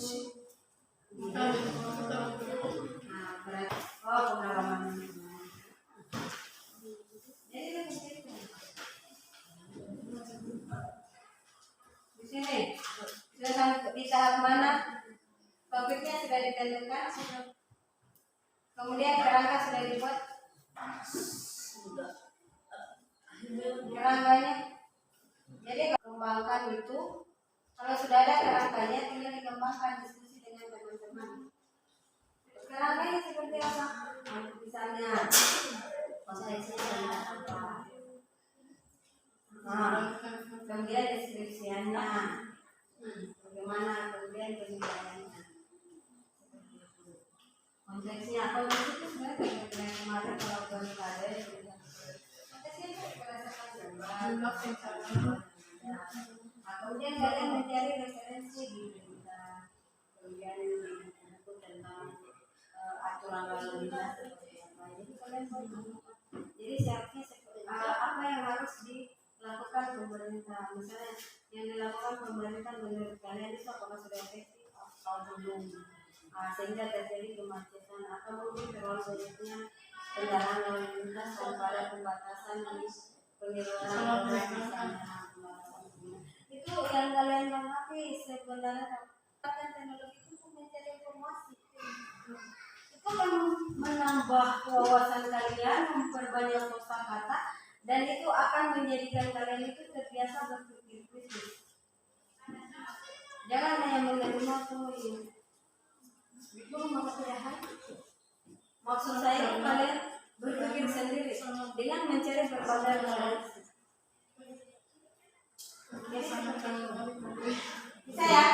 Nah, berarti pengalaman. Jadi di sini sudah sampai di tahap mana? Topiknya sudah ditentukan, kemudian kerangka sudah dibuat. Kerangkanya, jadi kembangkan itu. Kalau sudah ada kerangkanya, tinggal dikembangkan, diskusi dengan teman-teman. Kerangkanya seperti apa? Misalnya, konteksnya apa? Kemudian deskripsiannya, bagaimana kemudian penilaiannya. Konteksnya apa? Itu sebenarnya yang kemarin kalau berkada konteksnya berdasarkan gambar. Kemudian kalian mencari referensi di berita, kemudian di buku tentang aturan lalu lintas seperti apa. Jadi kalian jadi siapnya apa yang harus dilakukan pemerintah. Misalnya yang dilakukan pemerintah menurut kalian itu apakah sudah efektif atau belum, sehingga terjadi kemacetan atau mungkin terlalu banyaknya kendaraan lalu lintas tanpa ada pembatasan di penyeluruhan misalnya. Itu yang kalian mengerti sebenarnya teknologi itu mencari informasi. Itu kan menambah wawasan kalian, memperbanyak kosakata, dan itu akan menjadikan kalian itu terbiasa berpikir kritis. Jangan hanya menerima semuanya. Itu maksudnya maksud saya kalian berpikir sendiri dengan mencari berbagai referensi. Bisa ya?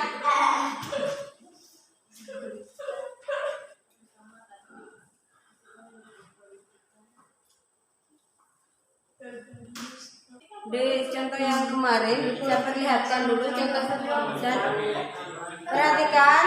Di contoh yang kemarin saya perlihatkan dulu contoh dan perhatikan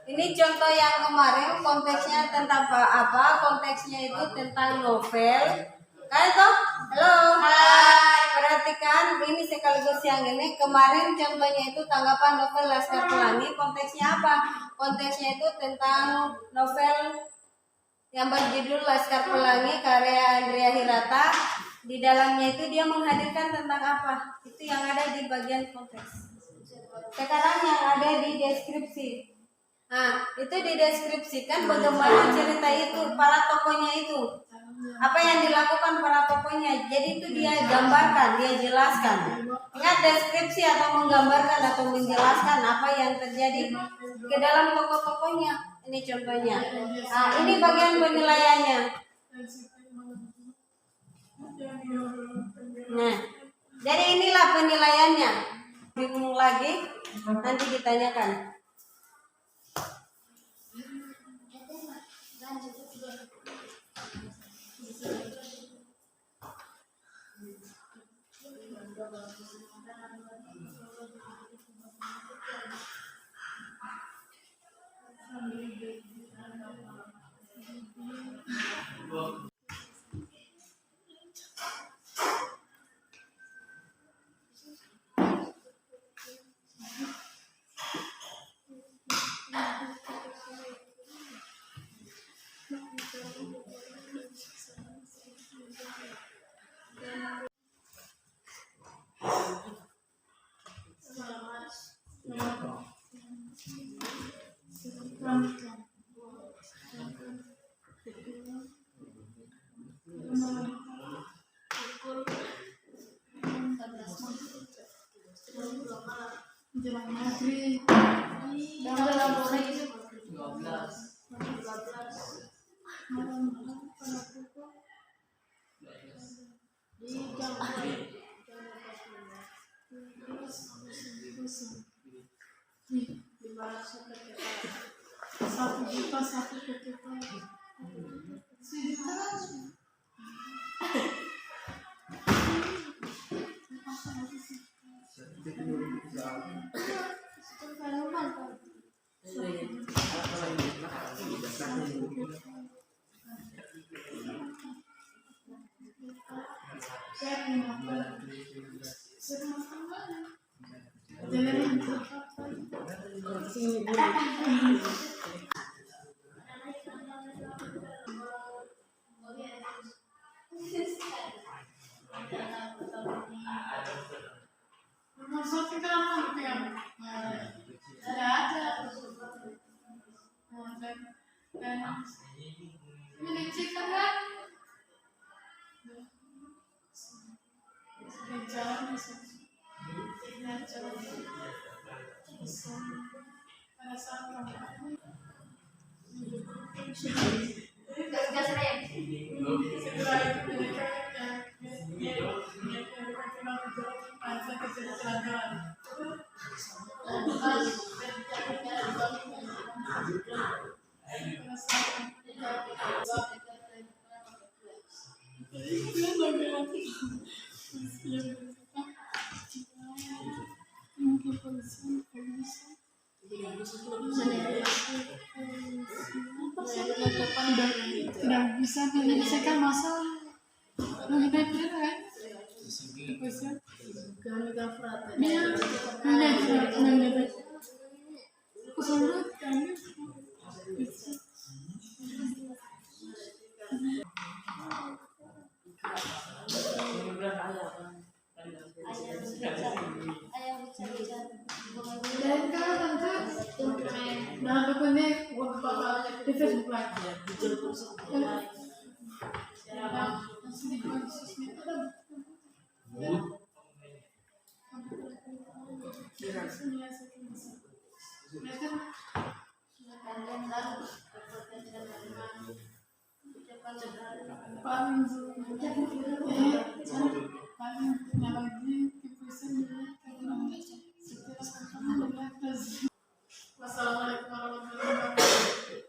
ini contoh yang kemarin konteksnya tentang apa? Konteksnya itu tentang novel. Hai toh, halo. Hai. Perhatikan ini sekaligus yang ini kemarin contohnya itu tanggapan novel Laskar Pelangi. Konteksnya apa? Konteksnya itu tentang novel yang berjudul Laskar Pelangi karya Andrea Hirata. Di dalamnya itu dia menghadirkan tentang apa? Itu yang ada di bagian konteks. Sekarang yang ada di deskripsi. Nah, itu dideskripsikan bagaimana cerita itu, para tokohnya itu. Apa yang dilakukan para tokohnya. Jadi itu dia gambarkan, dia jelaskan. Ingat deskripsi atau menggambarkan atau menjelaskan apa yang terjadi ke dalam tokoh-tokohnya. Ini contohnya. Nah, ini bagian penilaiannya. Nah, jadi inilah penilaiannya. Bingung lagi, nanti ditanyakan. Jelang maghrib dan dalam boleh itu 12 malam pada pukul di jam di barat satu juta sejuta Maksudnya kan ada. Dan ini chicken kan? Jalan pada saat kamu setelah itu mereka tidak bisa menyelesaikan masalah. Kita kan? Nah, pokoknya waktu papa di Facebook Live. Wassalamualaikum warahmatullahi wabarakatuh.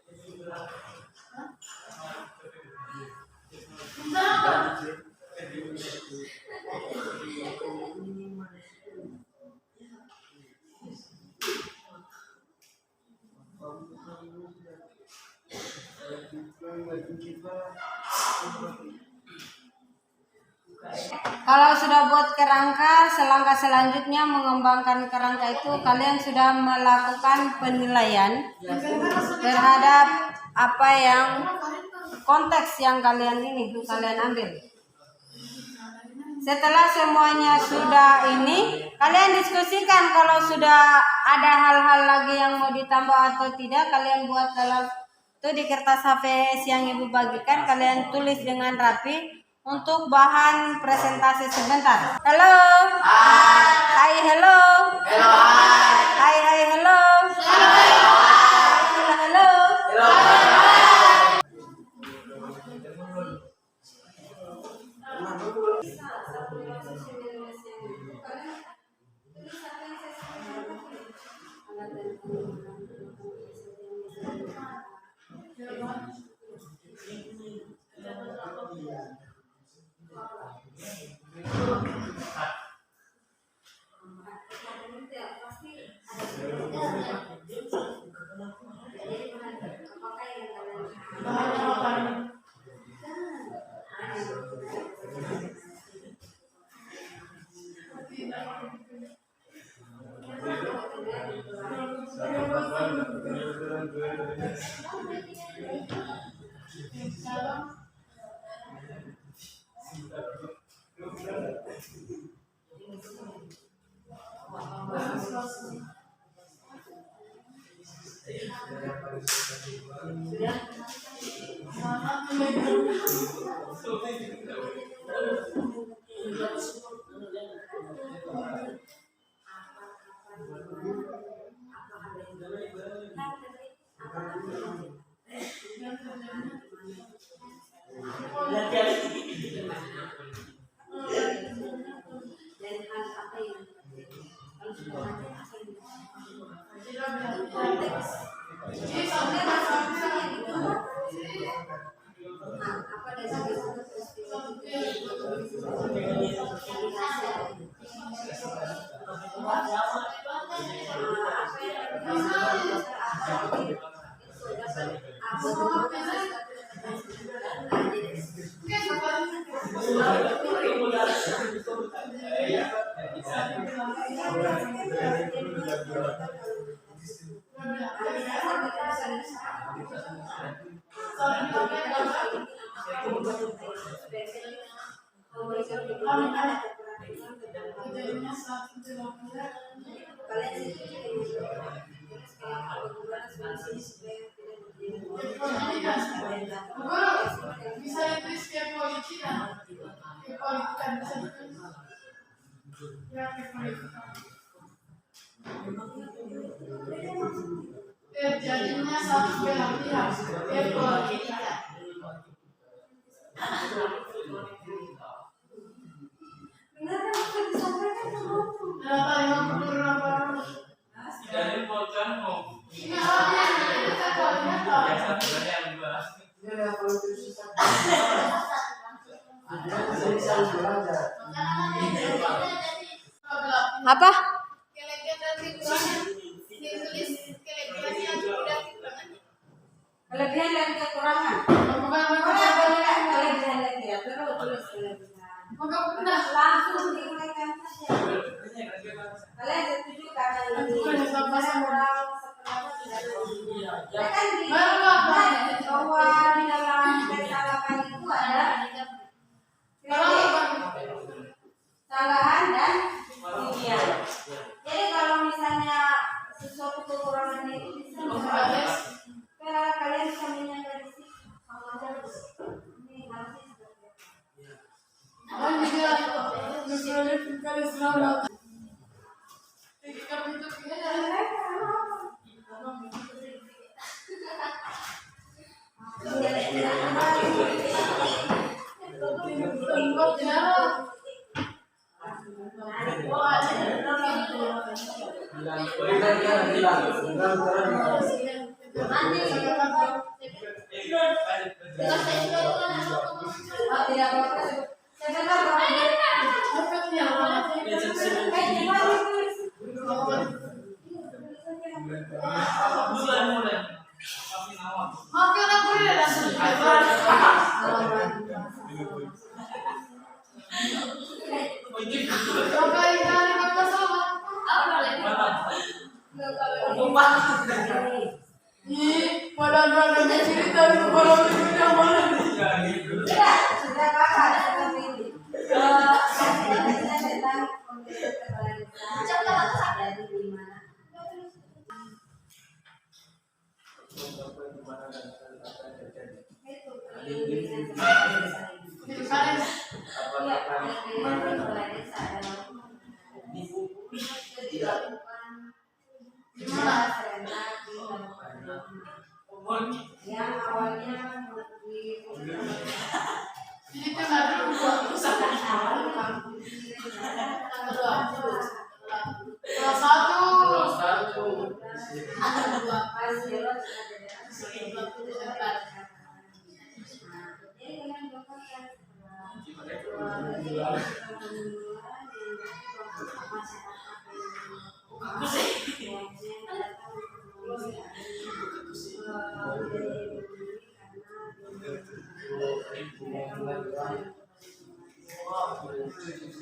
Kalau sudah buat kerangka, selangkah selanjutnya mengembangkan kerangka itu kalian sudah melakukan penilaian terhadap apa yang konteks yang kalian ambil. Setelah semuanya sudah ini, kalian diskusikan kalau sudah ada hal-hal lagi yang mau ditambah atau tidak, kalian buat dalam itu di kertas HVS yang ibu bagikan, kalian tulis dengan rapi untuk bahan presentasi sebentar. Halo. Hai. Hello. Hello. Hai. Hello. Hello. Aku memberikan dukungan atau perhatian kepada Kejadiannya saat menjelaskan kalian setuju dengan terus kalau ada hubungan solusi supaya tidak terjadi Guru, bisa ditulis ke polisi kan? Ke polisi kan bisa ditulis. Ya, ke polisi. Terjadinya satu belah pihak ke polisi. benar kan apa yang disampaikan sama Data 50 berapa? Dari polkan mau Ini apa yang kita koordinator? biasa sebenarnya yang dibahas. Apa? kelebihan dan kekurangan Bukan mana penilaian kelebihan dan tidak perlu tulis kelebihan bukan benar. langsung diuraikan saja kalian setuju karena ini Bukan sama sependapat tidak ada kan di Baru apa? bahwa di dalam kesalahan itu ada kredit, tambahan dan kemudian. Jadi kalau misalnya sesuatu kekurangan itu bisa kalian bisa menyangka di situ sama aja ini harusnya seperti itu. Oh juga misalnya kali selamat. Jadi kami itu Tidak apa-apa. Sebentar, Bulan mulai. Tapi nawak. makin aku ya langsung sudah kakak seperti ini. Tentang pemberian kepala desa jadi di mana? Itu pemberian kepala desa ini. Iya, pemberian kepala desa adalah dilakukan serentak di kabupaten yang awalnya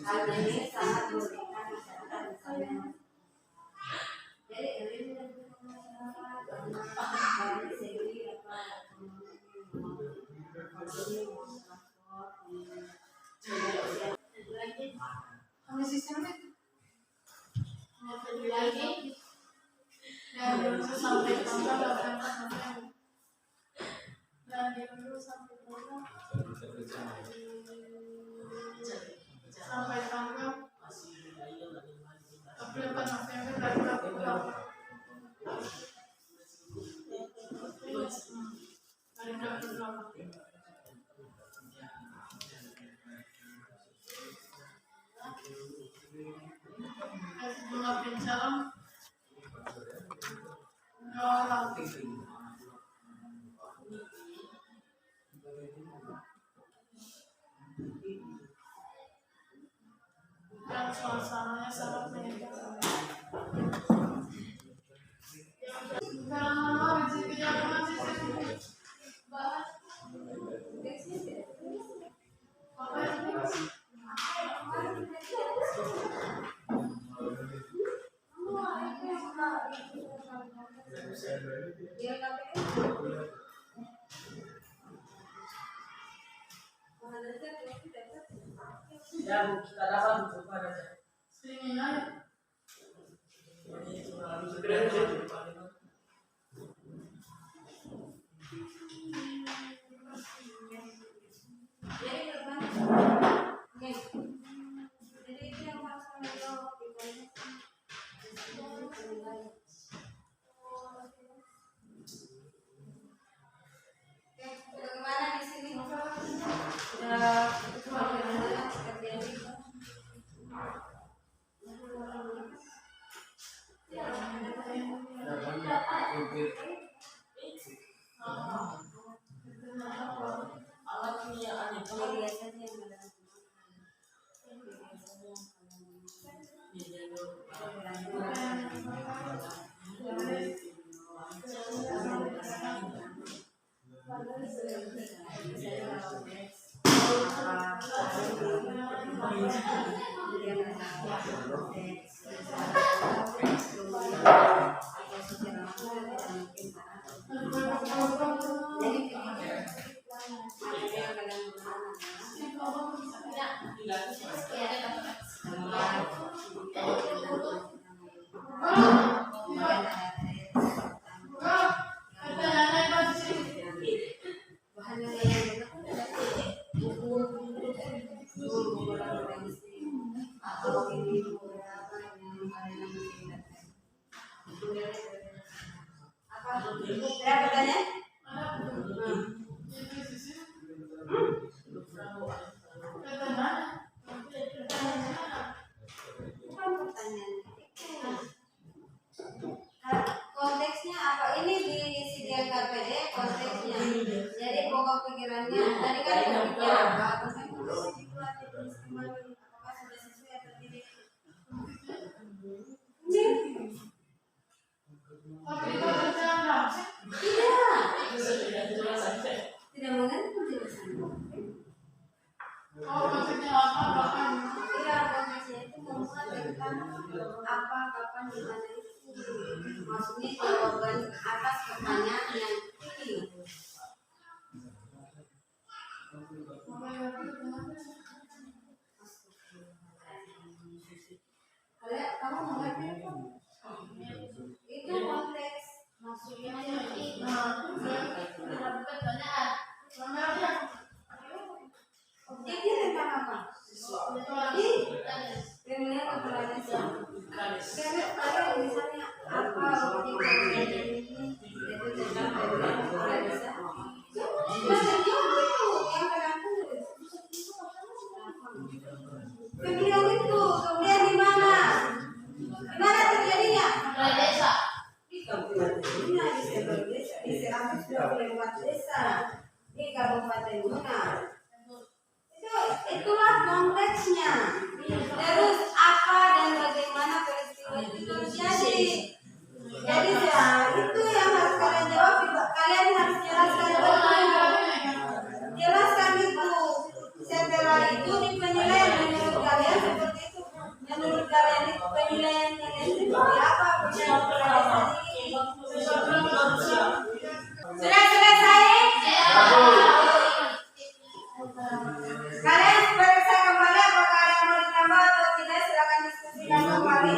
hal ini sangat merugikan masyarakat misalnya. Jadi ini dari segi apa kami sistemnya lagi dan sampai tanggal 8 November dan dulu sampai tanggal April 4 November dari bunga pencaram dan suasananya sangat menyenangkan. Karena rezeki yang masih bahas Ya Bu, kita dapat untuk pada Kriminal. Jadi itu yang harus kami jawab. Bagaimana di sini? Sudah bagaimana terjadi? alat ini aneh Biasanya yang ada. Berapa tanya? Konteksnya apa? Ini di sidang KPD konteksnya. Jadi pokok pikirannya tadi kan pemikiran apakah sudah sesuai atau tidak? Tidak mengerti penjelasan. Oh, maksudnya apa? Kapan? Iya, konteksnya itu memuat tentang apa, kapan, di mana itu. Maksudnya jawaban atas pertanyaan yang ini. Kalian, kamu mengerti itu? Itu konteks. Maksudnya ini. Objeknya tentang apa? Kriminal keberadaan. Karena kalau misalnya apa objeknya ini itu tentang kriminal keberadaan. Nah, itu yang terangkan kriminal itu kemudian di mana? Di mana terjadinya? Desa. Di Kabupaten Buna, di seluruh desa, di 124 desa, di Kabupaten Buna. Itulah konteksnya. Terus apa dan bagaimana peristiwa itu terjadi. Jadi ya, itu yang harus kalian jawab. Kalian harus jelaskan betul. Jelaskan itu. Setelah itu di penilaian menurut kalian seperti itu. Menurut kalian itu penilaian kalian seperti apa? Sudah selesai? Kalian periksa kembali apakah ada yang mau ditambah atau tidak. Silakan diskusikan kembali.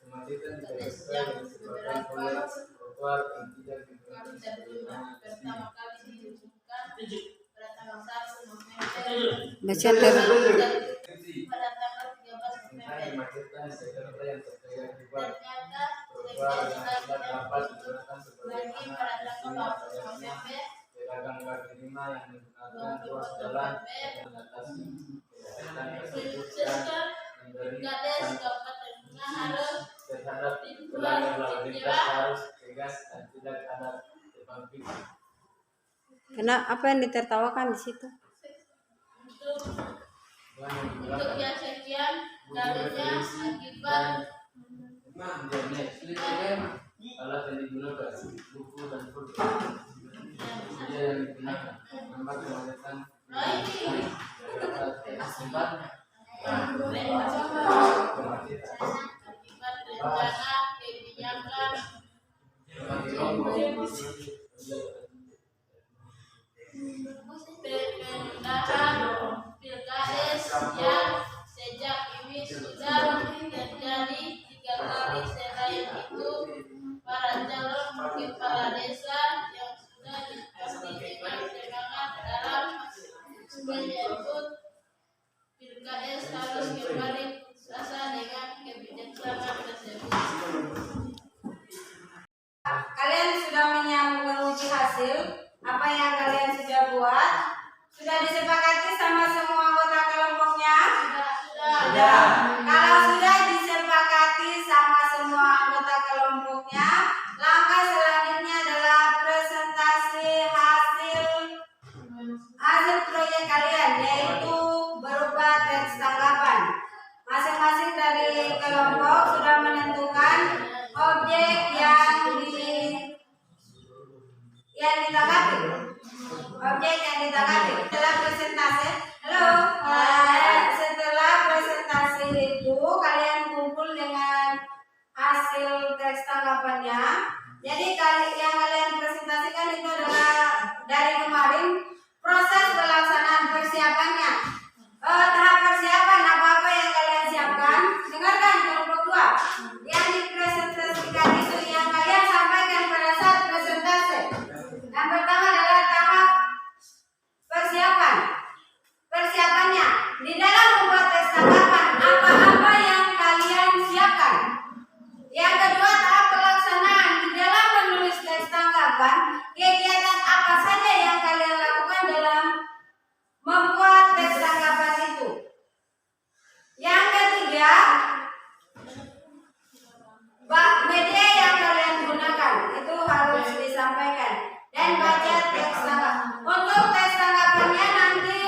Kemacetan diperlukan disebabkan oleh trotoar yang tidak diperlukan Pertama kali diluncurkan pada tanggal 1 November Baca terus. pada tanggal 13 tentang November. kemacetan di Jakarta yang terjadi akibat Ternyata trotoar yang tidak tidak dapat digunakan lagi sebagaimana pada tanggal mestinya. 20 November Pedagang kaki lima yang menggunakan ruas jalan dan mengatasi kemacetan tersebut dan memberi Kades sanksi Kabupaten Buna harus terhadap pelanggar lalu lintas harus tegas dan tidak ada tebang pilih. Karena apa yang ditertawakan di situ? untuk yang sekian kalinya akibat alat yang digunakan buku dan pulpen media yang digunakan tempat kemacetan akibat rencana kebijakan Sudah disepakati sama semua anggota kelompoknya? Sudah. Kalau sudah disepakati sama semua anggota kelompoknya, langkah selanjutnya adalah presentasi hasil proyek kalian, yaitu berupa teks tanggapan. Masing-masing dari kelompok sudah menentukan objek yang ditanggapi. Objek yang ditanggapi. Setelah presentasi, setelah presentasi itu kalian kumpul dengan hasil teks tanggapannya. Jadi yang kalian presentasikan itu adalah dari kemarin proses pelaksanaan persiapannya. Tahap persiapan apa-apa yang kalian siapkan. Dengarkan kelompok 2. Yang dipresentasikan itu yang kalian sampaikan pada saat presentasi. Yang pertama adalah tahap persiapan. Persiapannya di dalam membuat teks tanggapan apa-apa yang kalian siapkan. Yang kedua tahap pelaksanaan. Di dalam menulis teks tanggapan, kegiatan apa saja yang kalian lakukan dalam membuat teks tanggapan itu. Yang ketiga, media yang kalian gunakan itu harus disampaikan dan baca teks tanggapan. Untuk teks tanggapannya nanti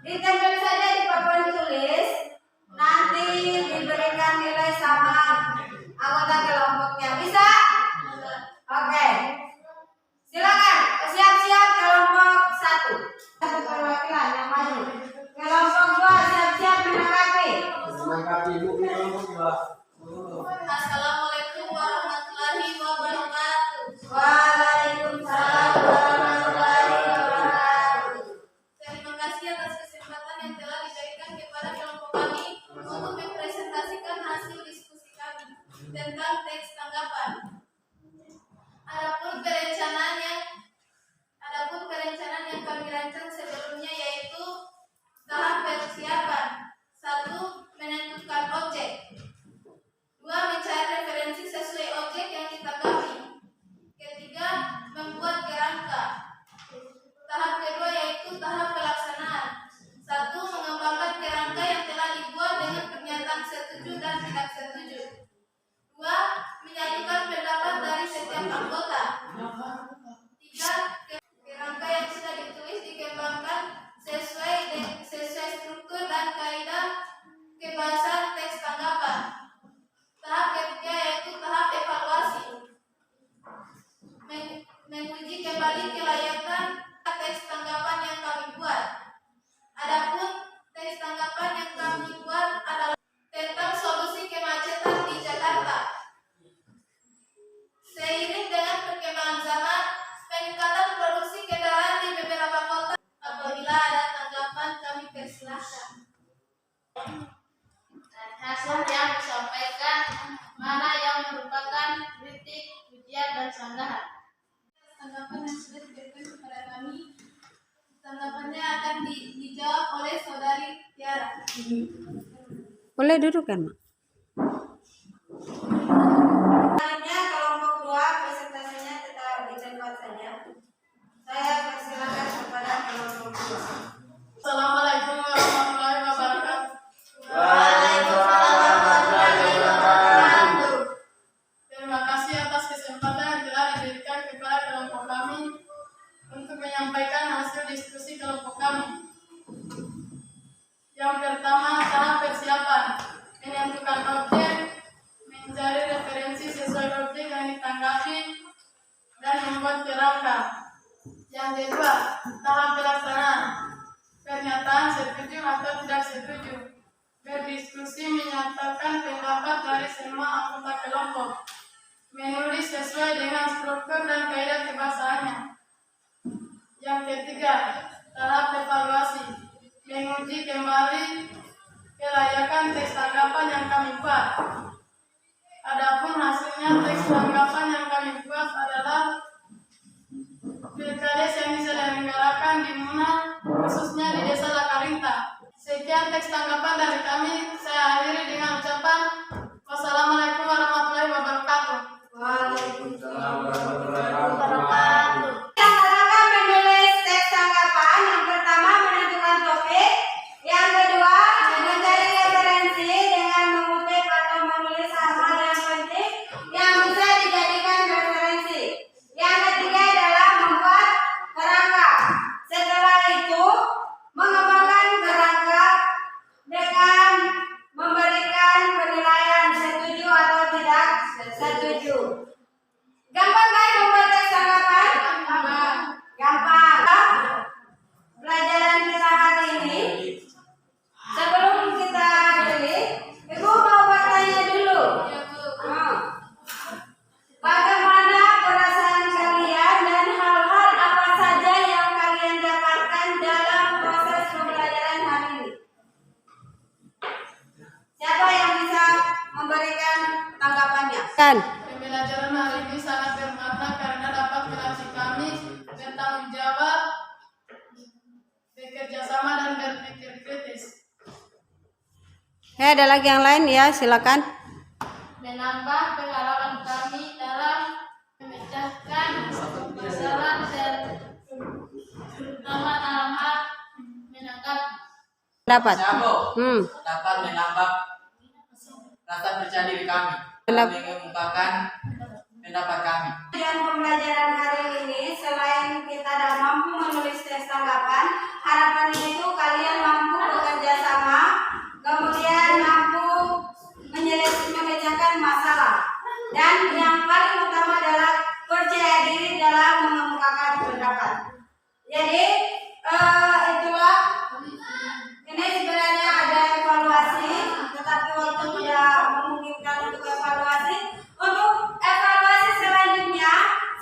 ditempel saja di papan tulis, nanti diberikan nilai sama anggota kelompoknya. Bisa? Oke. Silakan siap-siap kelompok 1. Satu perwakilan yang maju. Kelompok 2 siap-siap menanggapi. Menanggapi ibu di kelompok 2. Assalamualaikum warahmatullahi wabarakatuh. Waalaikumsalam warahmatullahi wabarakatuh. Terima kasih atas kesempatan yang telah diberikan kepada kelompok kami untuk mempresentasikan hasil diskusi kami tentang teks tanggapan. Adapun perencanaan yang kami rancang sebelumnya yaitu tahap persiapan. 1. Menentukan objek. 2. Mencari referensi sesuai objek yang ditanggapi. Ketiga, membuat kerangka. Tahap kedua yaitu tahap pelaksanaan. 1. Mengembangkan kerangka yang telah dibuat dengan pernyataan setuju dan tidak setuju. 2. Menyajikan pendapat dari setiap anggota. 3. Kerangka yang sudah ditulis dikembangkan sesuai struktur dan kaidah kebahasaan teks tanggapan. Tahap ketiga yaitu tahap evaluasi. Menguji kembali kelayakan teks tanggapan yang kami buat. Adapun teks tanggapan yang kami buat adalah tentang solusi kemacetan di Jakarta. Seiring dengan perkembangan zaman, peningkatan produksi kendaraan di beberapa kota. Apabila ada tanggapan, kami persilahkan. Hasil yang disampaikan mana yang merupakan kritik, pujian, dan sanggahan. Tanggapan yang sudah diberikan kepada kami, tanggapannya akan dijawab oleh saudari Tiara. Boleh duduk kan, Mak? Selanjutnya kelompok 2 presentasinya tetap di tempat saja. Saya persilakan kepada kelompok 2. Assalamualaikum warahmatullahi wabarakatuh. Waalaikumsalam warahmatullahi wabarakatuh. Terima kasih atas kesempatan yang telah diberikan kepada kelompok kami untuk menyampaikan hasil diskusi kelompok kami. Yang pertama, tahap persiapan. Menentukan objek, mencari referensi sesuai objek yang ditanggapi, dan membuat kerangka. Yang kedua, tahap pelaksanaan. Pernyataan setuju atau tidak setuju. Berdiskusi menyatakan pendapat dari semua anggota kelompok. Menulis sesuai dengan struktur dan kaidah kebahasaannya. Yang ketiga, tahap evaluasi. Menguji kembali kelayakan teks tanggapan yang kami buat. Adapun hasilnya teks tanggapan yang kami buat adalah pilkades yang diselenggarakan di Muna, khususnya di Desa Lakarinta. Sekian teks tanggapan dari kami. Saya akhiri dengan ucapan wassalamualaikum warahmatullahi wabarakatuh. Waalaikumsalam warahmatullahi wabarakatuh. Yang pertama menulis teks tanggapan. Yang pertama silakan. Pembelajaran hari ini sangat bermakna karena dapat melatih kami bertanggung jawab, bekerja sama dan berpikir kritis. Ada lagi yang lain ya, silakan. Menambah pengalaman kami dalam memecahkan masalah terutama dalam hal menangkap Dapat. dapat menambah rasa percaya diri kami dalam mengungkapkan pendapat kami. Tujuan pembelajaran hari ini selain kita dapat mampu menulis tes tanggapan, harapannya itu kalian mampu bekerja sama, kemudian mampu memecahkan masalah, dan yang paling utama adalah percaya diri dalam mengemukakan pendapat. Jadi itulah ini sebenarnya ada evaluasi, tetapi waktu tidak memungkinkan untuk evaluasi. Untuk evaluasi selanjutnya,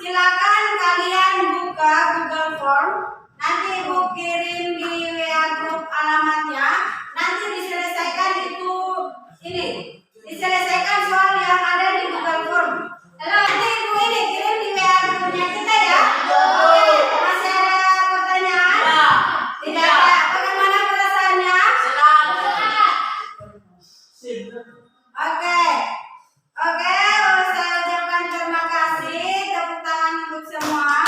silakan kalian buka Google Form. Nanti Ibu kirim di WA grup alamatnya. Nanti diselesaikan diselesaikan soal yang ada di Google Form. Nanti Ibu ini kirim di WA grupnya kita ya. Oke, masih ada pertanyaan? Tidak ada. Bagaimana perasaannya? Oke, saya ucapkan terima kasih. Tepuk tangan untuk semua.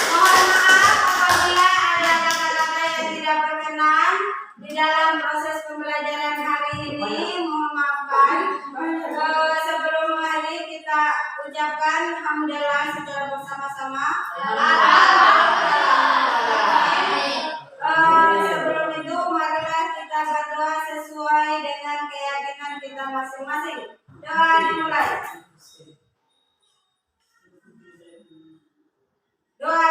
Mohon maaf apabila ada kata-kata yang tidak berkenan di dalam proses pembelajaran hari ini. Mohon maafkan. Sebelum hari kita ucapkan hamdalah secara bersama-sama. Sebelum itu marilah kita berdoa sesuai dengan keyakinan kita masing-masing. Doa dimulai. Doa